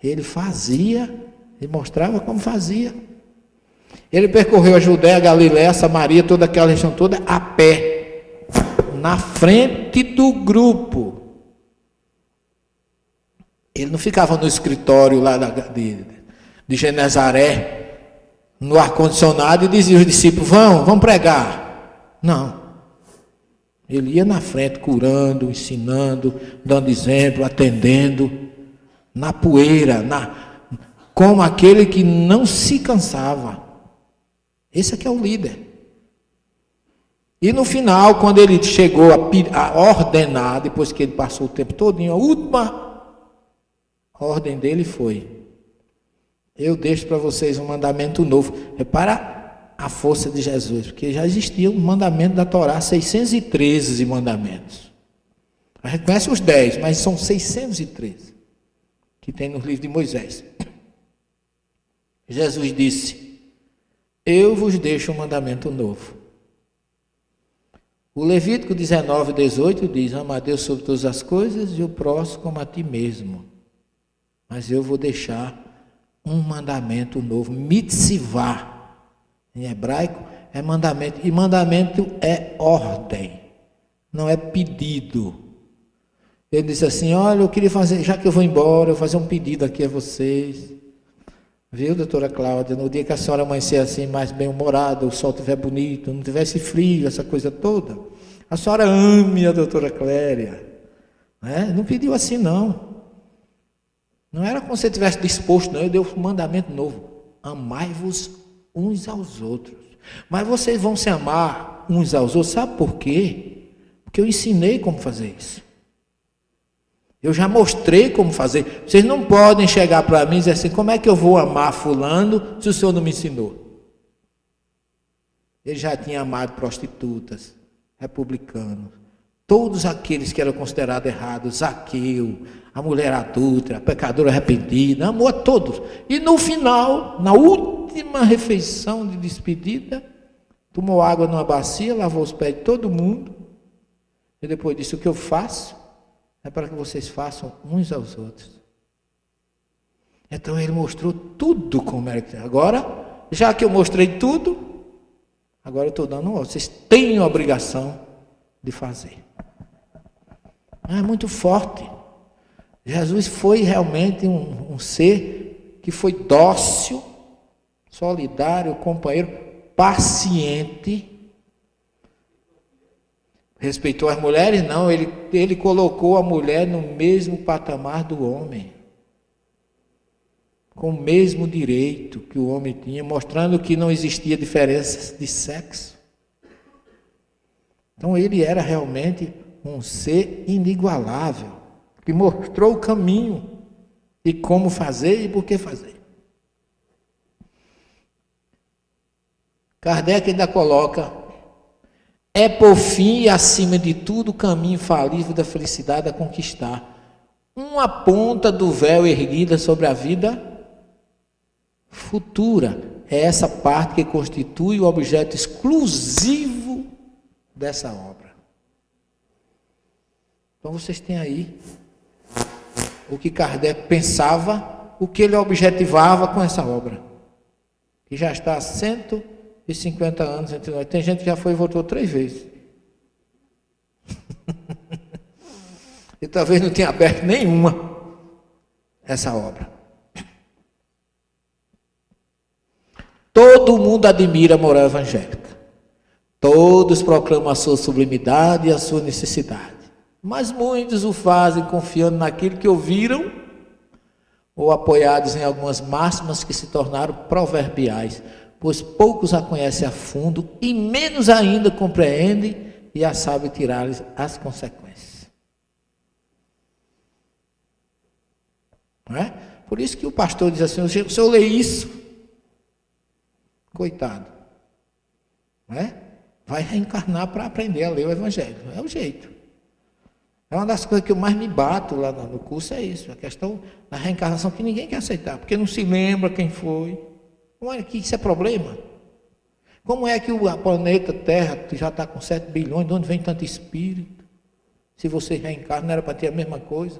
Ele fazia, ele mostrava como fazia. Ele percorreu a Judéia, a Galiléia, a Samaria, toda aquela região toda a pé, na frente do grupo. Ele não ficava no escritório lá de Genezaré, no ar-condicionado, e dizia aos discípulos, vamos pregar. Não. Ele ia na frente, curando, ensinando, dando exemplo, atendendo, na poeira, como aquele que não se cansava. Esse aqui é o líder. E no final, quando ele chegou a ordenar, depois que ele passou o tempo todo, a última ordem dele foi: eu deixo para vocês um mandamento novo. Repara a força de Jesus, porque já existia um mandamento da Torá, 613 mandamentos. A gente conhece os 10, mas são 613 que tem nos livros de Moisés. Jesus disse: eu vos deixo um mandamento novo. O Levítico 19, 18 diz: ama a Deus sobre todas as coisas e o próximo como a ti mesmo. Mas eu vou deixar um mandamento novo, mitzvah. Em hebraico é mandamento, e mandamento é ordem, não é pedido. Ele disse assim: olha, eu queria fazer, já que eu vou embora, eu vou fazer um pedido aqui a vocês. Viu, doutora Cláudia, no dia que a senhora amanhecer assim, mais bem-humorada, o sol estiver bonito, não tivesse frio, essa coisa toda, a senhora ame a doutora Cléria. Não pediu assim, não. Não era como se você estivesse disposto, não. Eu dei um mandamento novo: amai-vos uns aos outros. Mas vocês vão se amar uns aos outros, sabe por quê? Porque eu ensinei como fazer isso. Eu já mostrei como fazer. Vocês não podem chegar para mim e dizer assim: como é que eu vou amar fulano se o senhor não me ensinou? Ele já tinha amado prostitutas, republicanos, todos aqueles que eram considerados errados, Zaqueu, a mulher adúltera, a pecadora arrependida, amou a todos. E no final, na última refeição de despedida, tomou água numa bacia, lavou os pés de todo mundo, e depois disse: o que eu faço é para que vocês façam uns aos outros. Então ele mostrou tudo como era que. Agora, já que eu mostrei tudo, agora eu estou dando um. Vocês têm a obrigação de fazer. É muito forte. Jesus foi realmente um ser que foi dócil, solidário, companheiro, paciente. Respeitou as mulheres? Não, ele colocou a mulher no mesmo patamar do homem, com o mesmo direito que o homem tinha, mostrando que não existia diferença de sexo. Então ele era realmente um ser inigualável, que mostrou o caminho e como fazer e por que fazer. Kardec ainda coloca: é por fim e acima de tudo o caminho infalível da felicidade a conquistar, uma ponta do véu erguida sobre a vida futura. É essa parte que constitui o objeto exclusivo dessa obra. Então vocês têm aí o que Kardec pensava, o que ele objetivava com essa obra, que já está há 150 anos entre nós. Tem gente que já foi e voltou 3 vezes. E talvez não tenha aberto nenhuma essa obra. Todo mundo admira a moral evangélica. Todos proclamam a sua sublimidade e a sua necessidade. Mas muitos o fazem confiando naquilo que ouviram ou apoiados em algumas máximas que se tornaram proverbiais, pois poucos a conhecem a fundo e menos ainda compreendem e a sabem tirar as consequências. Não é? Por isso que o pastor diz assim: se eu ler isso, coitado, não é? Vai reencarnar para aprender a ler o Evangelho. É o jeito. É uma das coisas que eu mais me bato lá no curso, é isso, a questão da reencarnação, que ninguém quer aceitar, porque não se lembra quem foi. Olha que isso é problema. Como é que o planeta Terra, que já está com 7 bilhões, de onde vem tanto espírito? Se você reencarna, não era para ter a mesma coisa?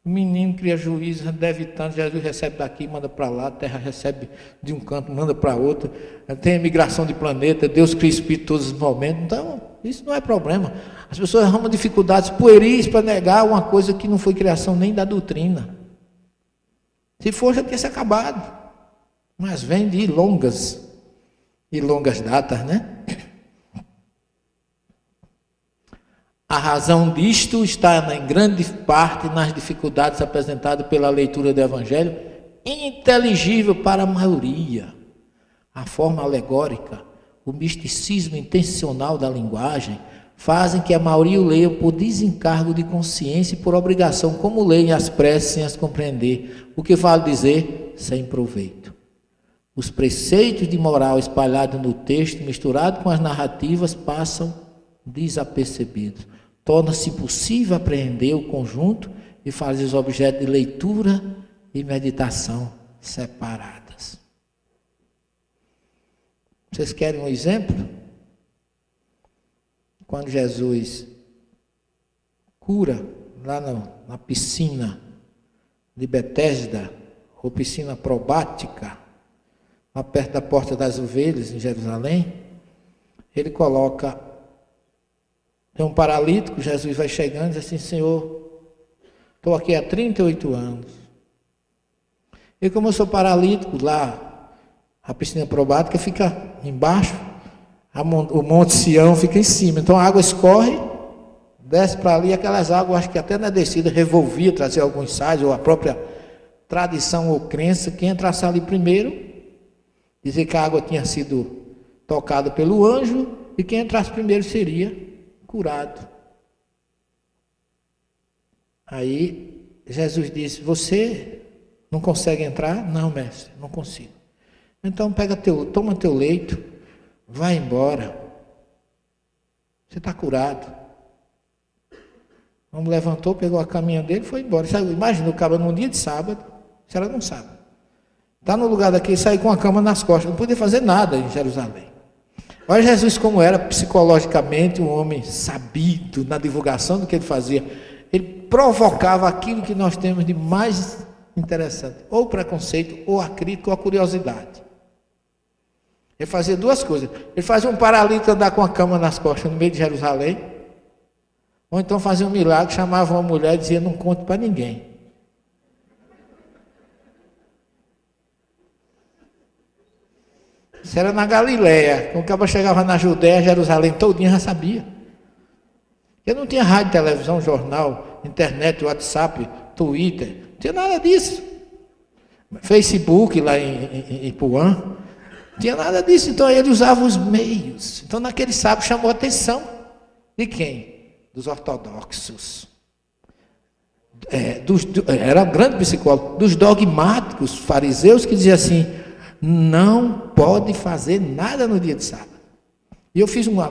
O menino cria juízo, deve tanto, Jesus recebe daqui, manda para lá, a Terra recebe de um canto, manda para outro. Tem a migração de planeta, Deus cria espírito todos os momentos. Então, isso não é problema. As pessoas arrumam dificuldades pueris para negar uma coisa que não foi criação nem da doutrina. Se for, já tinha se acabado. Mas vem de longas datas, né? A razão disto está em grande parte nas dificuldades apresentadas pela leitura do Evangelho, inteligível para a maioria. A forma alegórica, o misticismo intencional da linguagem, fazem que a maioria o leiam por desencargo de consciência e por obrigação, como leem as preces sem as compreender, o que vale dizer, sem proveito. Os preceitos de moral espalhados no texto, misturados com as narrativas, passam desapercebidos. Torna-se possível apreender o conjunto e fazer os objetos de leitura e meditação separadas. Vocês querem um exemplo? Quando Jesus cura lá na piscina de Betesda, ou piscina probática, lá perto da Porta das Ovelhas, em Jerusalém, ele coloca, tem um paralítico, Jesus vai chegando e diz assim: Senhor, estou aqui há 38 anos. E como eu sou paralítico, lá, a piscina probática fica embaixo, o Monte Sião fica em cima, então a água escorre, desce para ali, aquelas águas, acho que até na descida revolvia, trazia alguns sais, ou a própria tradição ou crença, quem entrasse ali primeiro, dizia que a água tinha sido tocada pelo anjo, e quem entrasse primeiro seria curado. Aí Jesus disse: você não consegue entrar? Não, mestre, não consigo. Então toma teu leito, vai embora. Você está curado. O homem levantou, pegou a caminha dele e foi embora. Imagina o cara num dia de sábado, se ela não sabe. Está no lugar daquele, sair com a cama nas costas, não podia fazer nada em Jerusalém. Olha Jesus como era psicologicamente um homem sabido na divulgação do que ele fazia. Ele provocava aquilo que nós temos de mais interessante, ou o preconceito, ou a crítica, ou a curiosidade. Ele fazia duas coisas. Ele fazia um paralítico andar com a cama nas costas no meio de Jerusalém, ou então fazia um milagre, chamava uma mulher e dizia: não conte para ninguém. Isso era na Galileia. Quando o cara chegava na Judéia, Jerusalém todinha já sabia. Eu não tinha rádio, televisão, jornal, internet, WhatsApp, Twitter, não tinha nada disso. Facebook lá em Ipuã, não tinha nada disso. Então ele usava os meios. Então naquele sábado chamou a atenção de quem? Dos ortodoxos. Era um grande psicólogo. Dos dogmáticos fariseus que diziam assim: não pode fazer nada no dia de sábado. E eu fiz uma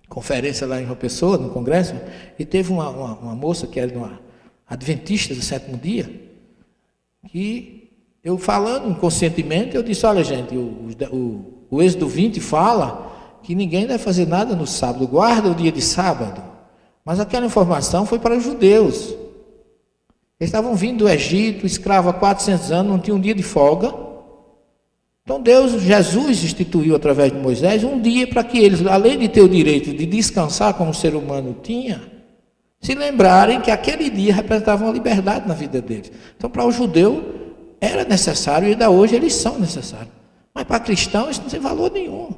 conferência lá em João Pessoa, no congresso, e teve uma moça que era uma adventista do sétimo dia, que eu falando inconscientemente, eu disse: olha gente, o Êxodo 20 fala que ninguém deve fazer nada no sábado, guarda o dia de sábado. Mas aquela informação foi para os judeus. Eles estavam vindo do Egito, escravo há 400 anos, não tinha um dia de folga. Então Jesus instituiu através de Moisés um dia para que eles, além de ter o direito de descansar como o ser humano tinha, se lembrarem que aquele dia representava uma liberdade na vida deles. Então para o judeu era necessário, e ainda hoje eles são necessários. Mas para cristão isso não tem valor nenhum.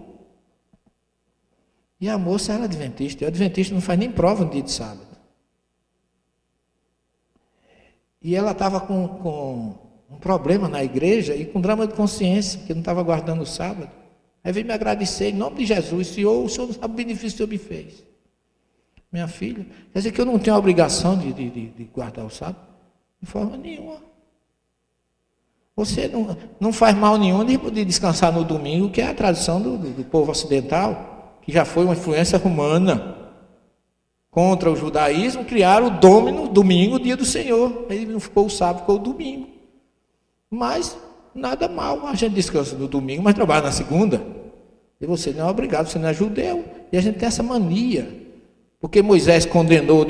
E a moça era adventista, e o adventista não faz nem prova no dia de sábado. E ela estava com um problema na igreja e com drama de consciência, que não estava guardando o sábado. Aí veio me agradecer, em nome de Jesus: Senhor, o Senhor não sabe o benefício que o Senhor me fez. Minha filha, quer dizer que eu não tenho a obrigação de guardar o sábado? De forma nenhuma. Você não faz mal nenhum de poder descansar no domingo, que é a tradição do povo ocidental, que já foi uma influência romana. Contra o judaísmo, criaram o domingo, dia do Senhor. Aí não ficou o sábado, ficou o domingo. Mas Nada mal, a gente descansa no domingo, mas trabalha na segunda. E você não é obrigado, você não é judeu. E a gente tem essa mania. Porque Moisés condenou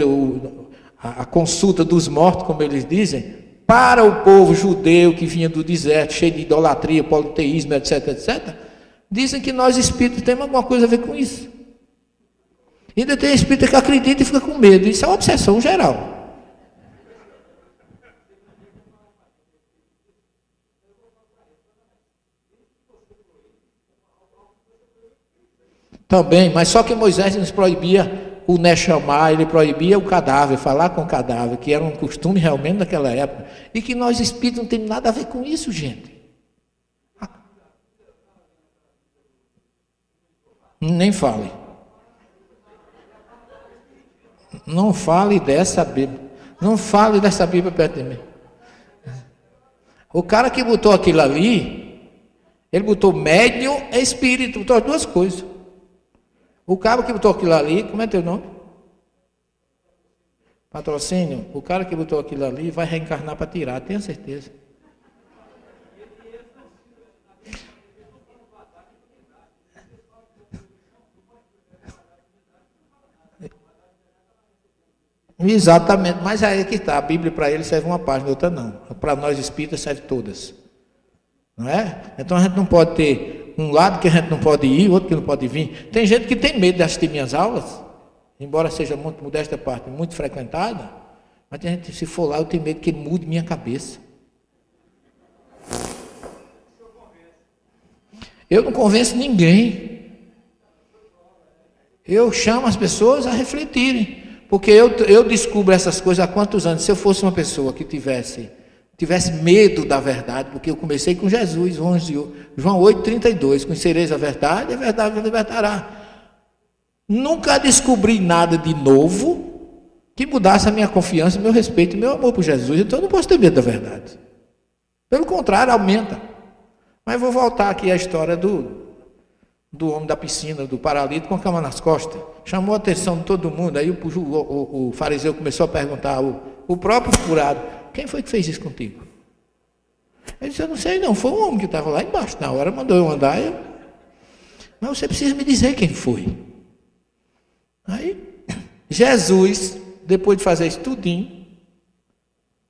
a consulta dos mortos, como eles dizem, para o povo judeu que vinha do deserto, cheio de idolatria, politeísmo, etc, etc. Dizem que nós espíritos temos alguma coisa a ver com isso. E ainda tem espírito que acredita e fica com medo. Isso é uma obsessão geral. Também, mas só que Moisés nos proibia o Nechamá, ele proibia o cadáver, falar com o cadáver, que era um costume realmente naquela época, e que nós espíritos não temos nada a ver com isso, gente. Nem fale. Não fale dessa Bíblia. Não fale dessa Bíblia perto de mim. O cara que botou aquilo ali, ele botou médium e espírito, botou as duas coisas. O cara que botou aquilo ali, como é teu nome? Patrocínio. O cara que botou aquilo ali vai reencarnar para tirar, tenho certeza. Exatamente, mas aí que está, a Bíblia para ele serve uma página, outra não. Para nós espíritas serve todas. Não é? Então a gente não pode ter um lado que a gente não pode ir, outro que não pode vir. Tem gente que tem medo de assistir minhas aulas, embora seja muito modesta parte, muito frequentada, mas tem gente que se for lá, eu tenho medo que ele mude minha cabeça. Eu não convenço ninguém. Eu chamo as pessoas a refletirem. Porque eu descubro essas coisas há quantos anos? Se eu fosse uma pessoa que tivesse medo da verdade, porque eu comecei com Jesus, João 8,32, conhecereis a verdade vos libertará. Nunca descobri nada de novo que mudasse a minha confiança, meu respeito e meu amor por Jesus, então eu não posso ter medo da verdade. Pelo contrário, aumenta. Mas vou voltar aqui à história do homem da piscina, do paralítico com a cama nas costas. Chamou a atenção de todo mundo. Aí o fariseu começou a perguntar, o próprio curado, quem foi que fez isso contigo? Ele disse, eu não sei não, foi um homem que estava lá embaixo, na hora mandou eu andar, mas você precisa me dizer quem foi. Aí, Jesus, depois de fazer isso tudinho,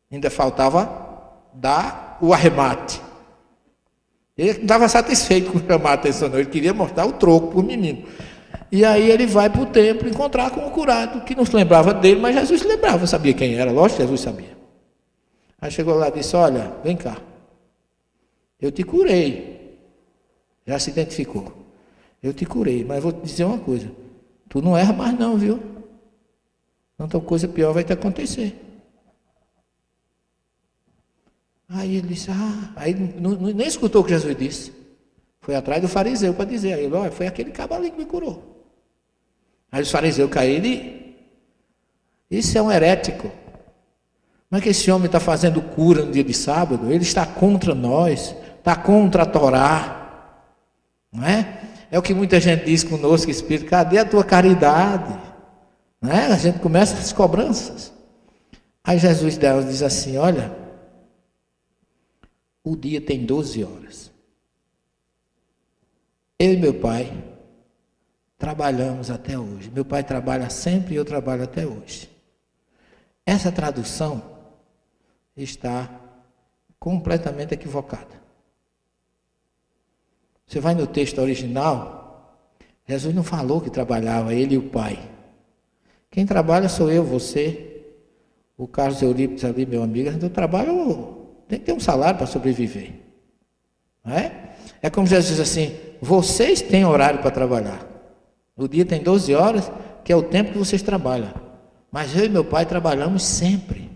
ainda faltava dar o arremate. Ele não estava satisfeito com chamar a atenção, não. Ele queria mostrar o troco para o menino. E aí ele vai para o templo encontrar com o curado, que não se lembrava dele, mas Jesus se lembrava, sabia quem era, lógico que Jesus sabia. Aí chegou lá e disse, olha, vem cá, eu te curei. Já se identificou. Eu te curei, mas vou te dizer uma coisa, tu não erra mais não, viu? Então coisa pior vai te acontecer. Aí ele disse, aí nem escutou o que Jesus disse. Foi atrás do fariseu para dizer a ele, olha, foi aquele cavalinho que me curou. Aí os fariseus caíram isso é um herético. Como é que esse homem está fazendo cura no dia de sábado? Ele está contra nós, está contra a Torá. Não é? É o que muita gente diz conosco, Espírito, cadê a tua caridade? Não é? A gente começa as cobranças. Aí Jesus diz assim, olha, o dia tem 12 horas. Eu e meu pai trabalhamos até hoje. Meu pai trabalha sempre e eu trabalho até hoje. Essa tradução está completamente equivocada. Você vai no texto original, Jesus não falou que trabalhava ele e o pai. Quem trabalha sou eu, você, o Carlos Eurípides ali, meu amigo. Eu trabalho, tem que ter um salário para sobreviver. Não é? É como Jesus diz assim, vocês têm horário para trabalhar. No dia tem 12 horas, que é o tempo que vocês trabalham. Mas eu e meu pai trabalhamos sempre.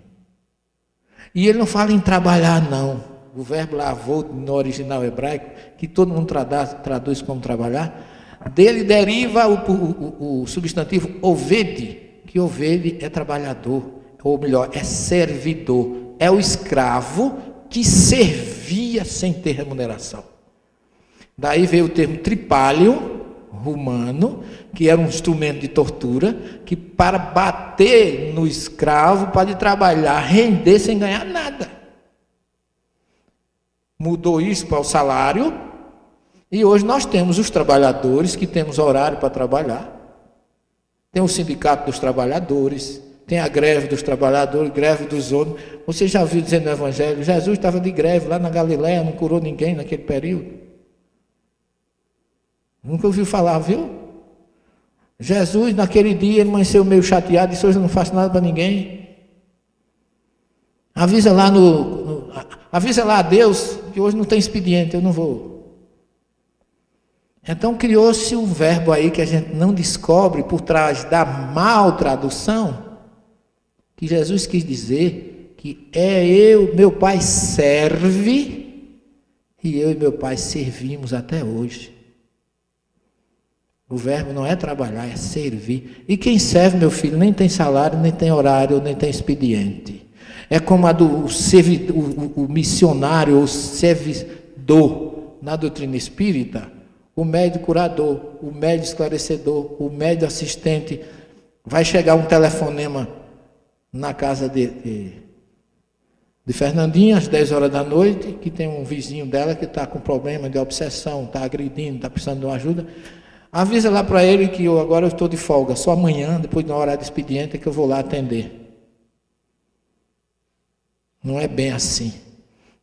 E ele não fala em trabalhar, não. O verbo lavou no original hebraico, que todo mundo traduz como trabalhar, dele deriva o substantivo ovede, que ovede é trabalhador, ou melhor, é servidor. É o escravo que servia sem ter remuneração. Daí veio o termo tripalho, romano, que era um instrumento de tortura, que para bater no escravo, para ele trabalhar, render sem ganhar nada. mudou isso para o salário, e hoje nós temos os trabalhadores que temos horário para trabalhar. Tem o sindicato dos trabalhadores, tem a greve dos trabalhadores, greve dos ônibus. Você já viu dizendo no Evangelho, Jesus estava de greve lá na Galileia, não curou ninguém naquele período? Nunca ouviu falar, viu? Jesus, naquele dia, ele amanheceu meio chateado, disse, hoje eu não faço nada para ninguém. Avisa lá avisa lá a Deus, que hoje não tem expediente, eu não vou. Então criou-se um verbo aí que a gente não descobre por trás da mal tradução, que Jesus quis dizer que meu Pai serve e eu e meu Pai servimos até hoje. O verbo não é trabalhar, é servir. E quem serve, meu filho, nem tem salário, nem tem horário, nem tem expediente. É como o missionário, o servidor na doutrina espírita, o médico curador, o médico esclarecedor, o médico assistente. Vai chegar um telefonema na casa de Fernandinha, às 10 horas da noite, que tem um vizinho dela que está com problema de obsessão, está agredindo, está precisando de uma ajuda. Avisa lá para ele que agora eu estou de folga, só amanhã, depois da hora de expediente, é que eu vou lá atender. Não é bem assim.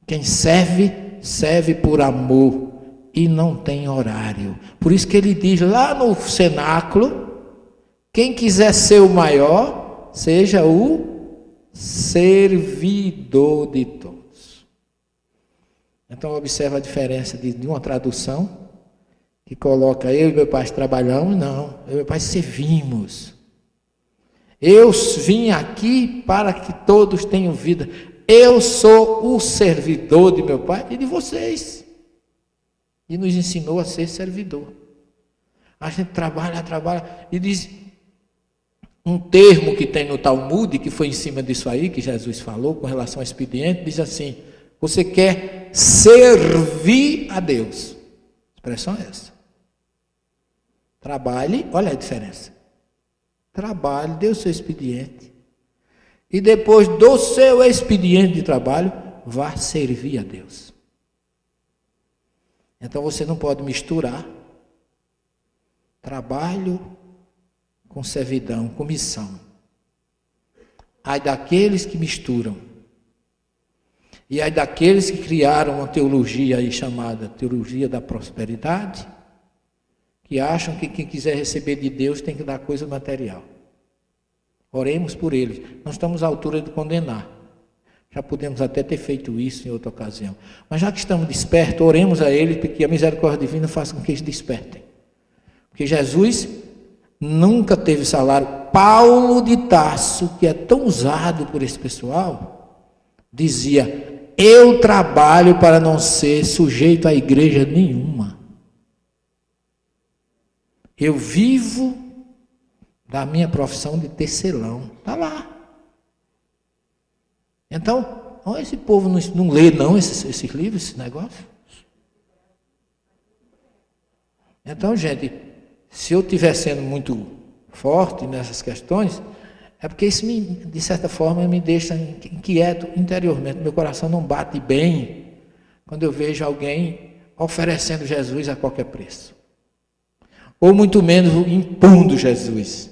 Quem serve, serve por amor e não tem horário. Por isso que ele diz lá no cenáculo, quem quiser ser o maior, seja o servidor de todos. Então observa a diferença de uma tradução que coloca eu e meu pai trabalhamos, não, eu e meu pai servimos. Eu vim aqui para que todos tenham vida. Eu sou o servidor de meu pai e de vocês. E nos ensinou a ser servidor. A gente trabalha, e diz um termo que tem no Talmud, que foi em cima disso aí, que Jesus falou com relação ao expediente, diz assim, você quer servir a Deus. A expressão é essa. Trabalhe, olha a diferença. Trabalhe, dê o seu expediente. E depois do seu expediente de trabalho, vá servir a Deus. Então você não pode misturar trabalho com servidão, com missão. Ai daqueles que misturam. E ai daqueles que criaram uma teologia aí chamada teologia da prosperidade, que acham que quem quiser receber de Deus tem que dar coisa material. Oremos por eles. Não estamos à altura de condenar. Já podemos até ter feito isso em outra ocasião. Mas já que estamos despertos, oremos a eles, porque a misericórdia divina faça com que eles despertem. Porque Jesus nunca teve salário. Paulo de Tarso, que é tão usado por esse pessoal, dizia, eu trabalho para não ser sujeito a igreja nenhuma. Eu vivo da minha profissão de tecelão. Está lá. Então, esse povo não lê não esses livros, esse negócio. Então, gente, se eu estiver sendo muito forte nessas questões, é porque isso, de certa forma, me deixa inquieto interiormente. Meu coração não bate bem quando eu vejo alguém oferecendo Jesus a qualquer preço. Ou muito menos impondo Jesus.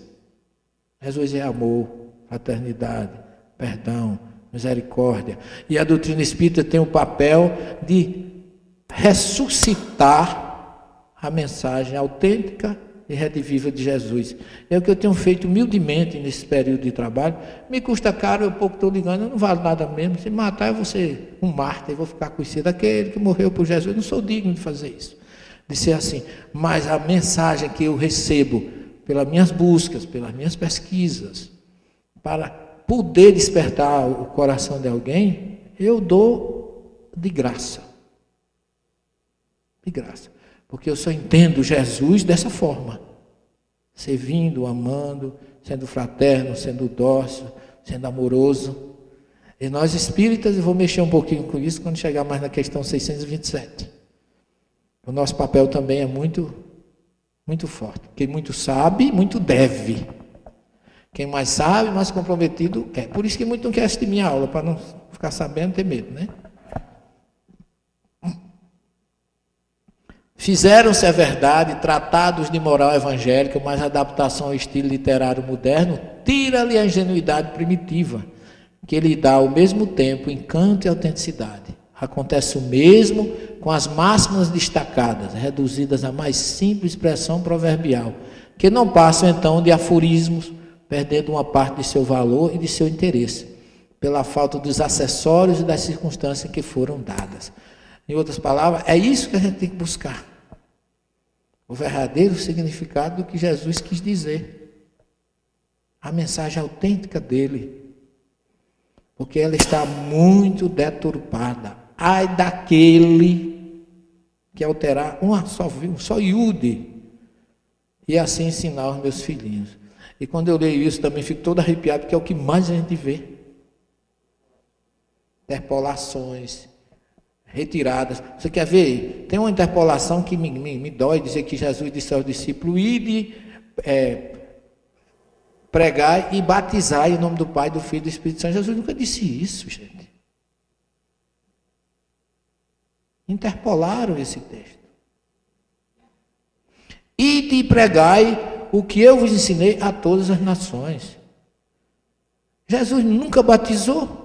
Jesus é amor, fraternidade, perdão, misericórdia. E a doutrina espírita tem o papel de ressuscitar a mensagem autêntica e rediviva de Jesus. É o que eu tenho feito humildemente nesse período de trabalho. Me custa caro, eu pouco estou ligando, eu não vale nada mesmo. Se matar, eu vou ser um mártir, eu vou ficar conhecido daquele que morreu por Jesus. Eu não sou digno de fazer isso. De ser assim, mas a mensagem que eu recebo pelas minhas buscas, pelas minhas pesquisas, para poder despertar o coração de alguém, eu dou de graça. De graça. Porque eu só entendo Jesus dessa forma. Servindo, amando, sendo fraterno, sendo dócil, sendo amoroso. E nós espíritas, eu vou mexer um pouquinho com isso quando chegar mais na questão 627. O nosso papel também é muito forte. Quem muito sabe, muito deve. Quem mais sabe, mais comprometido é. Por isso que muito não quer assistir minha aula, para não ficar sabendo, ter medo, né? Fizeram-se a verdade tratados de moral evangélica, mas a adaptação ao estilo literário moderno tira-lhe a ingenuidade primitiva, que lhe dá ao mesmo tempo encanto e autenticidade. Acontece o mesmo com as máximas destacadas, reduzidas à mais simples expressão proverbial, que não passam então de aforismos, perdendo uma parte de seu valor e de seu interesse, pela falta dos acessórios e das circunstâncias que foram dadas. Em outras palavras, é isso que a gente tem que buscar. O verdadeiro significado do que Jesus quis dizer. A mensagem autêntica dele. Porque ela está muito deturpada. Ai daquele que alterar um só iude e assim ensinar os meus filhinhos. E quando eu leio isso também fico todo arrepiado, porque é o que mais a gente vê. Interpolações, retiradas. Você quer ver? Tem uma interpolação que me dói dizer que Jesus disse aos discípulos: ide, pregai e batizai em nome do Pai, do Filho e do Espírito Santo. Jesus nunca disse isso, gente. Interpolaram esse texto. Ide e pregai o que eu vos ensinei a todas as nações. Jesus nunca batizou.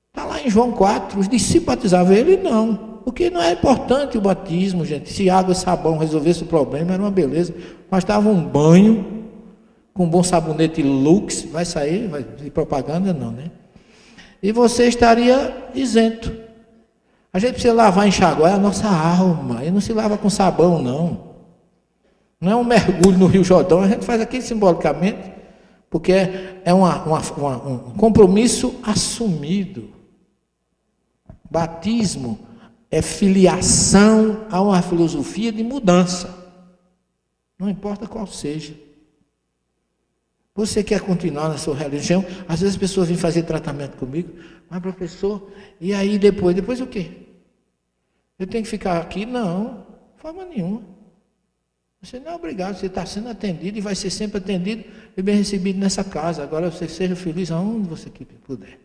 Está lá em João 4, os discípulos batizavam ele, não. Porque não é importante o batismo, gente. Se água e sabão resolvesse o problema, era uma beleza. Mas estava um banho com um bom sabonete Lux, vai sair, vai de propaganda não, né? E você estaria isento. A gente precisa lavar, enxaguar a nossa alma. E não se lava com sabão, não. Não é um mergulho no Rio Jordão, a gente faz aqui simbolicamente, porque é um compromisso assumido. Batismo é filiação a uma filosofia de mudança. Não importa qual seja. Você quer continuar na sua religião? Às vezes as pessoas vêm fazer tratamento comigo, mas professor, e aí depois? Depois o quê? Eu tenho que ficar aqui? Não, de forma nenhuma. Você não é obrigado, você está sendo atendido e vai ser sempre atendido e bem recebido nessa casa. Agora você seja feliz aonde você puder.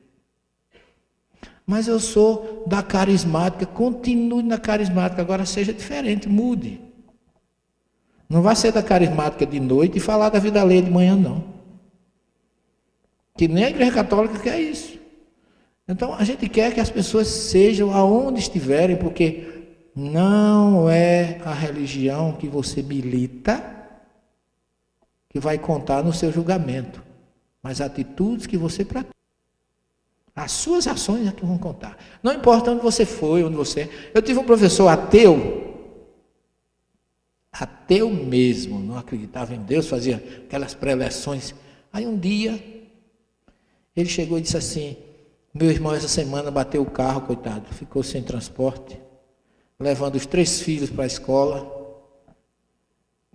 Mas eu sou da carismática, continue na carismática, agora seja diferente, mude. Não vai ser da carismática de noite e falar da vida alheia de manhã, não. Que nem a Igreja Católica quer isso. Então, a gente quer que as pessoas sejam aonde estiverem, porque não é a religião que você milita que vai contar no seu julgamento, mas atitudes que você pratica. As suas ações é que vão contar. Não importa onde você foi, onde você é. Eu tive um professor ateu mesmo, não acreditava em Deus, fazia aquelas preleções. Aí um dia, ele chegou e disse assim: meu irmão essa semana bateu o carro, coitado, ficou sem transporte, levando os 3 filhos para a escola,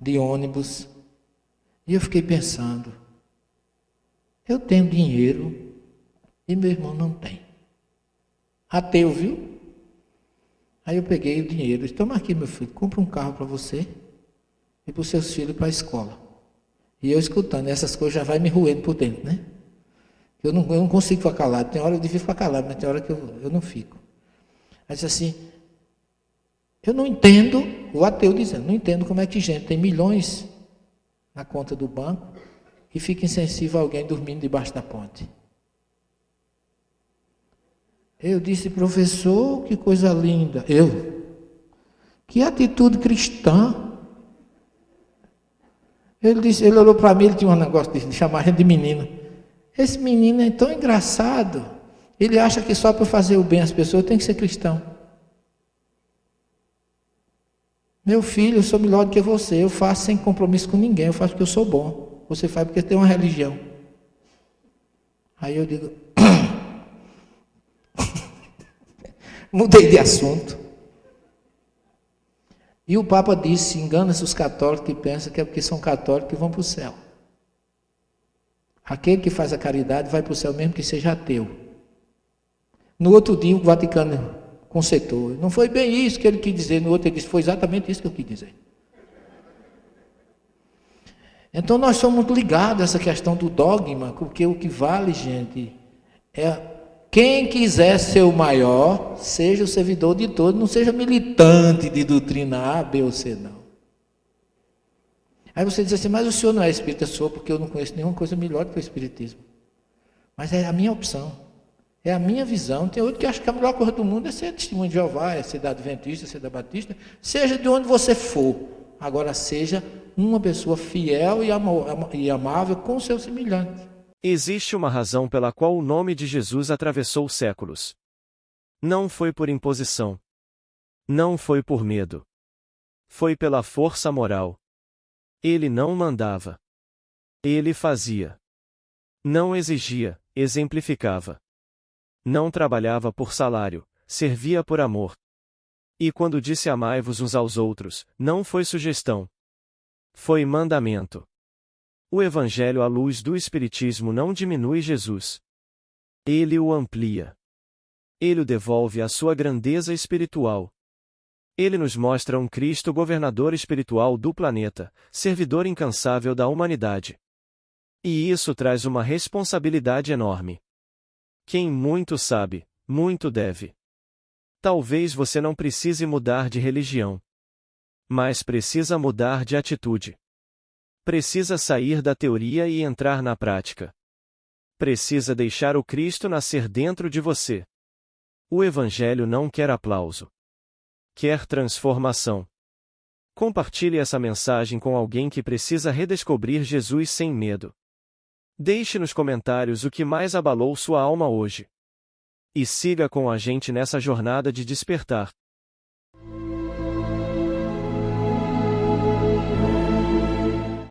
de ônibus. E eu fiquei pensando, eu tenho dinheiro e meu irmão não tem. Ateu, viu? Aí eu peguei o dinheiro, disse: toma aqui, meu filho, compra um carro para você e para os seus filhos para a escola. E eu escutando, essas coisas já vai me roendo por dentro, né? Eu não consigo ficar calado. Tem hora eu devia ficar calado, mas tem hora que eu não fico. Aí disse assim: eu não entendo, o ateu dizendo, não entendo como é que gente tem milhões na conta do banco e fica insensível a alguém dormindo debaixo da ponte. Eu disse: professor, que coisa linda. Que atitude cristã. Ele olhou para mim, ele tinha um negócio de chamar a gente de menino. Esse menino é tão engraçado. Ele acha que só para fazer o bem às pessoas tem que ser cristão. Meu filho, eu sou melhor do que você. Eu faço sem compromisso com ninguém. Eu faço porque eu sou bom. Você faz porque tem uma religião. Aí eu digo... Mudei de assunto. E o Papa disse: engana-se os católicos que pensam que é porque são católicos que vão para o céu. Aquele que faz a caridade vai para o céu mesmo que seja ateu. No outro dia o Vaticano consertou. Não foi bem isso que ele quis dizer. No outro ele disse: foi exatamente isso que eu quis dizer. Então nós somos ligados a essa questão do dogma, porque o que vale, gente, é Quem quiser ser o maior, seja o servidor de todos, não seja militante de doutrina A, B ou C, não. Aí você diz assim, mas o senhor não é espírita? Eu sou, porque eu não conheço nenhuma coisa melhor do que o espiritismo. Mas é a minha opção, é a minha visão. Tem outro que acha que a melhor coisa do mundo é ser testemunho de Jeová, é ser da Adventista, ser da Batista, seja de onde você for. Agora seja uma pessoa fiel e amável com o seu semelhante. Existe uma razão pela qual o nome de Jesus atravessou séculos. Não foi por imposição. Não foi por medo. Foi pela força moral. Ele não mandava. Ele fazia. Não exigia, exemplificava. Não trabalhava por salário, servia por amor. E quando disse amai-vos uns aos outros, não foi sugestão. Foi mandamento. O Evangelho à luz do Espiritismo não diminui Jesus. Ele o amplia. Ele o devolve à sua grandeza espiritual. Ele nos mostra um Cristo governador espiritual do planeta, servidor incansável da humanidade. E isso traz uma responsabilidade enorme. Quem muito sabe, muito deve. Talvez você não precise mudar de religião. Mas precisa mudar de atitude. Precisa sair da teoria e entrar na prática. Precisa deixar o Cristo nascer dentro de você. O Evangelho não quer aplauso. Quer transformação. Compartilhe essa mensagem com alguém que precisa redescobrir Jesus sem medo. Deixe nos comentários o que mais abalou sua alma hoje. E siga com a gente nessa jornada de despertar.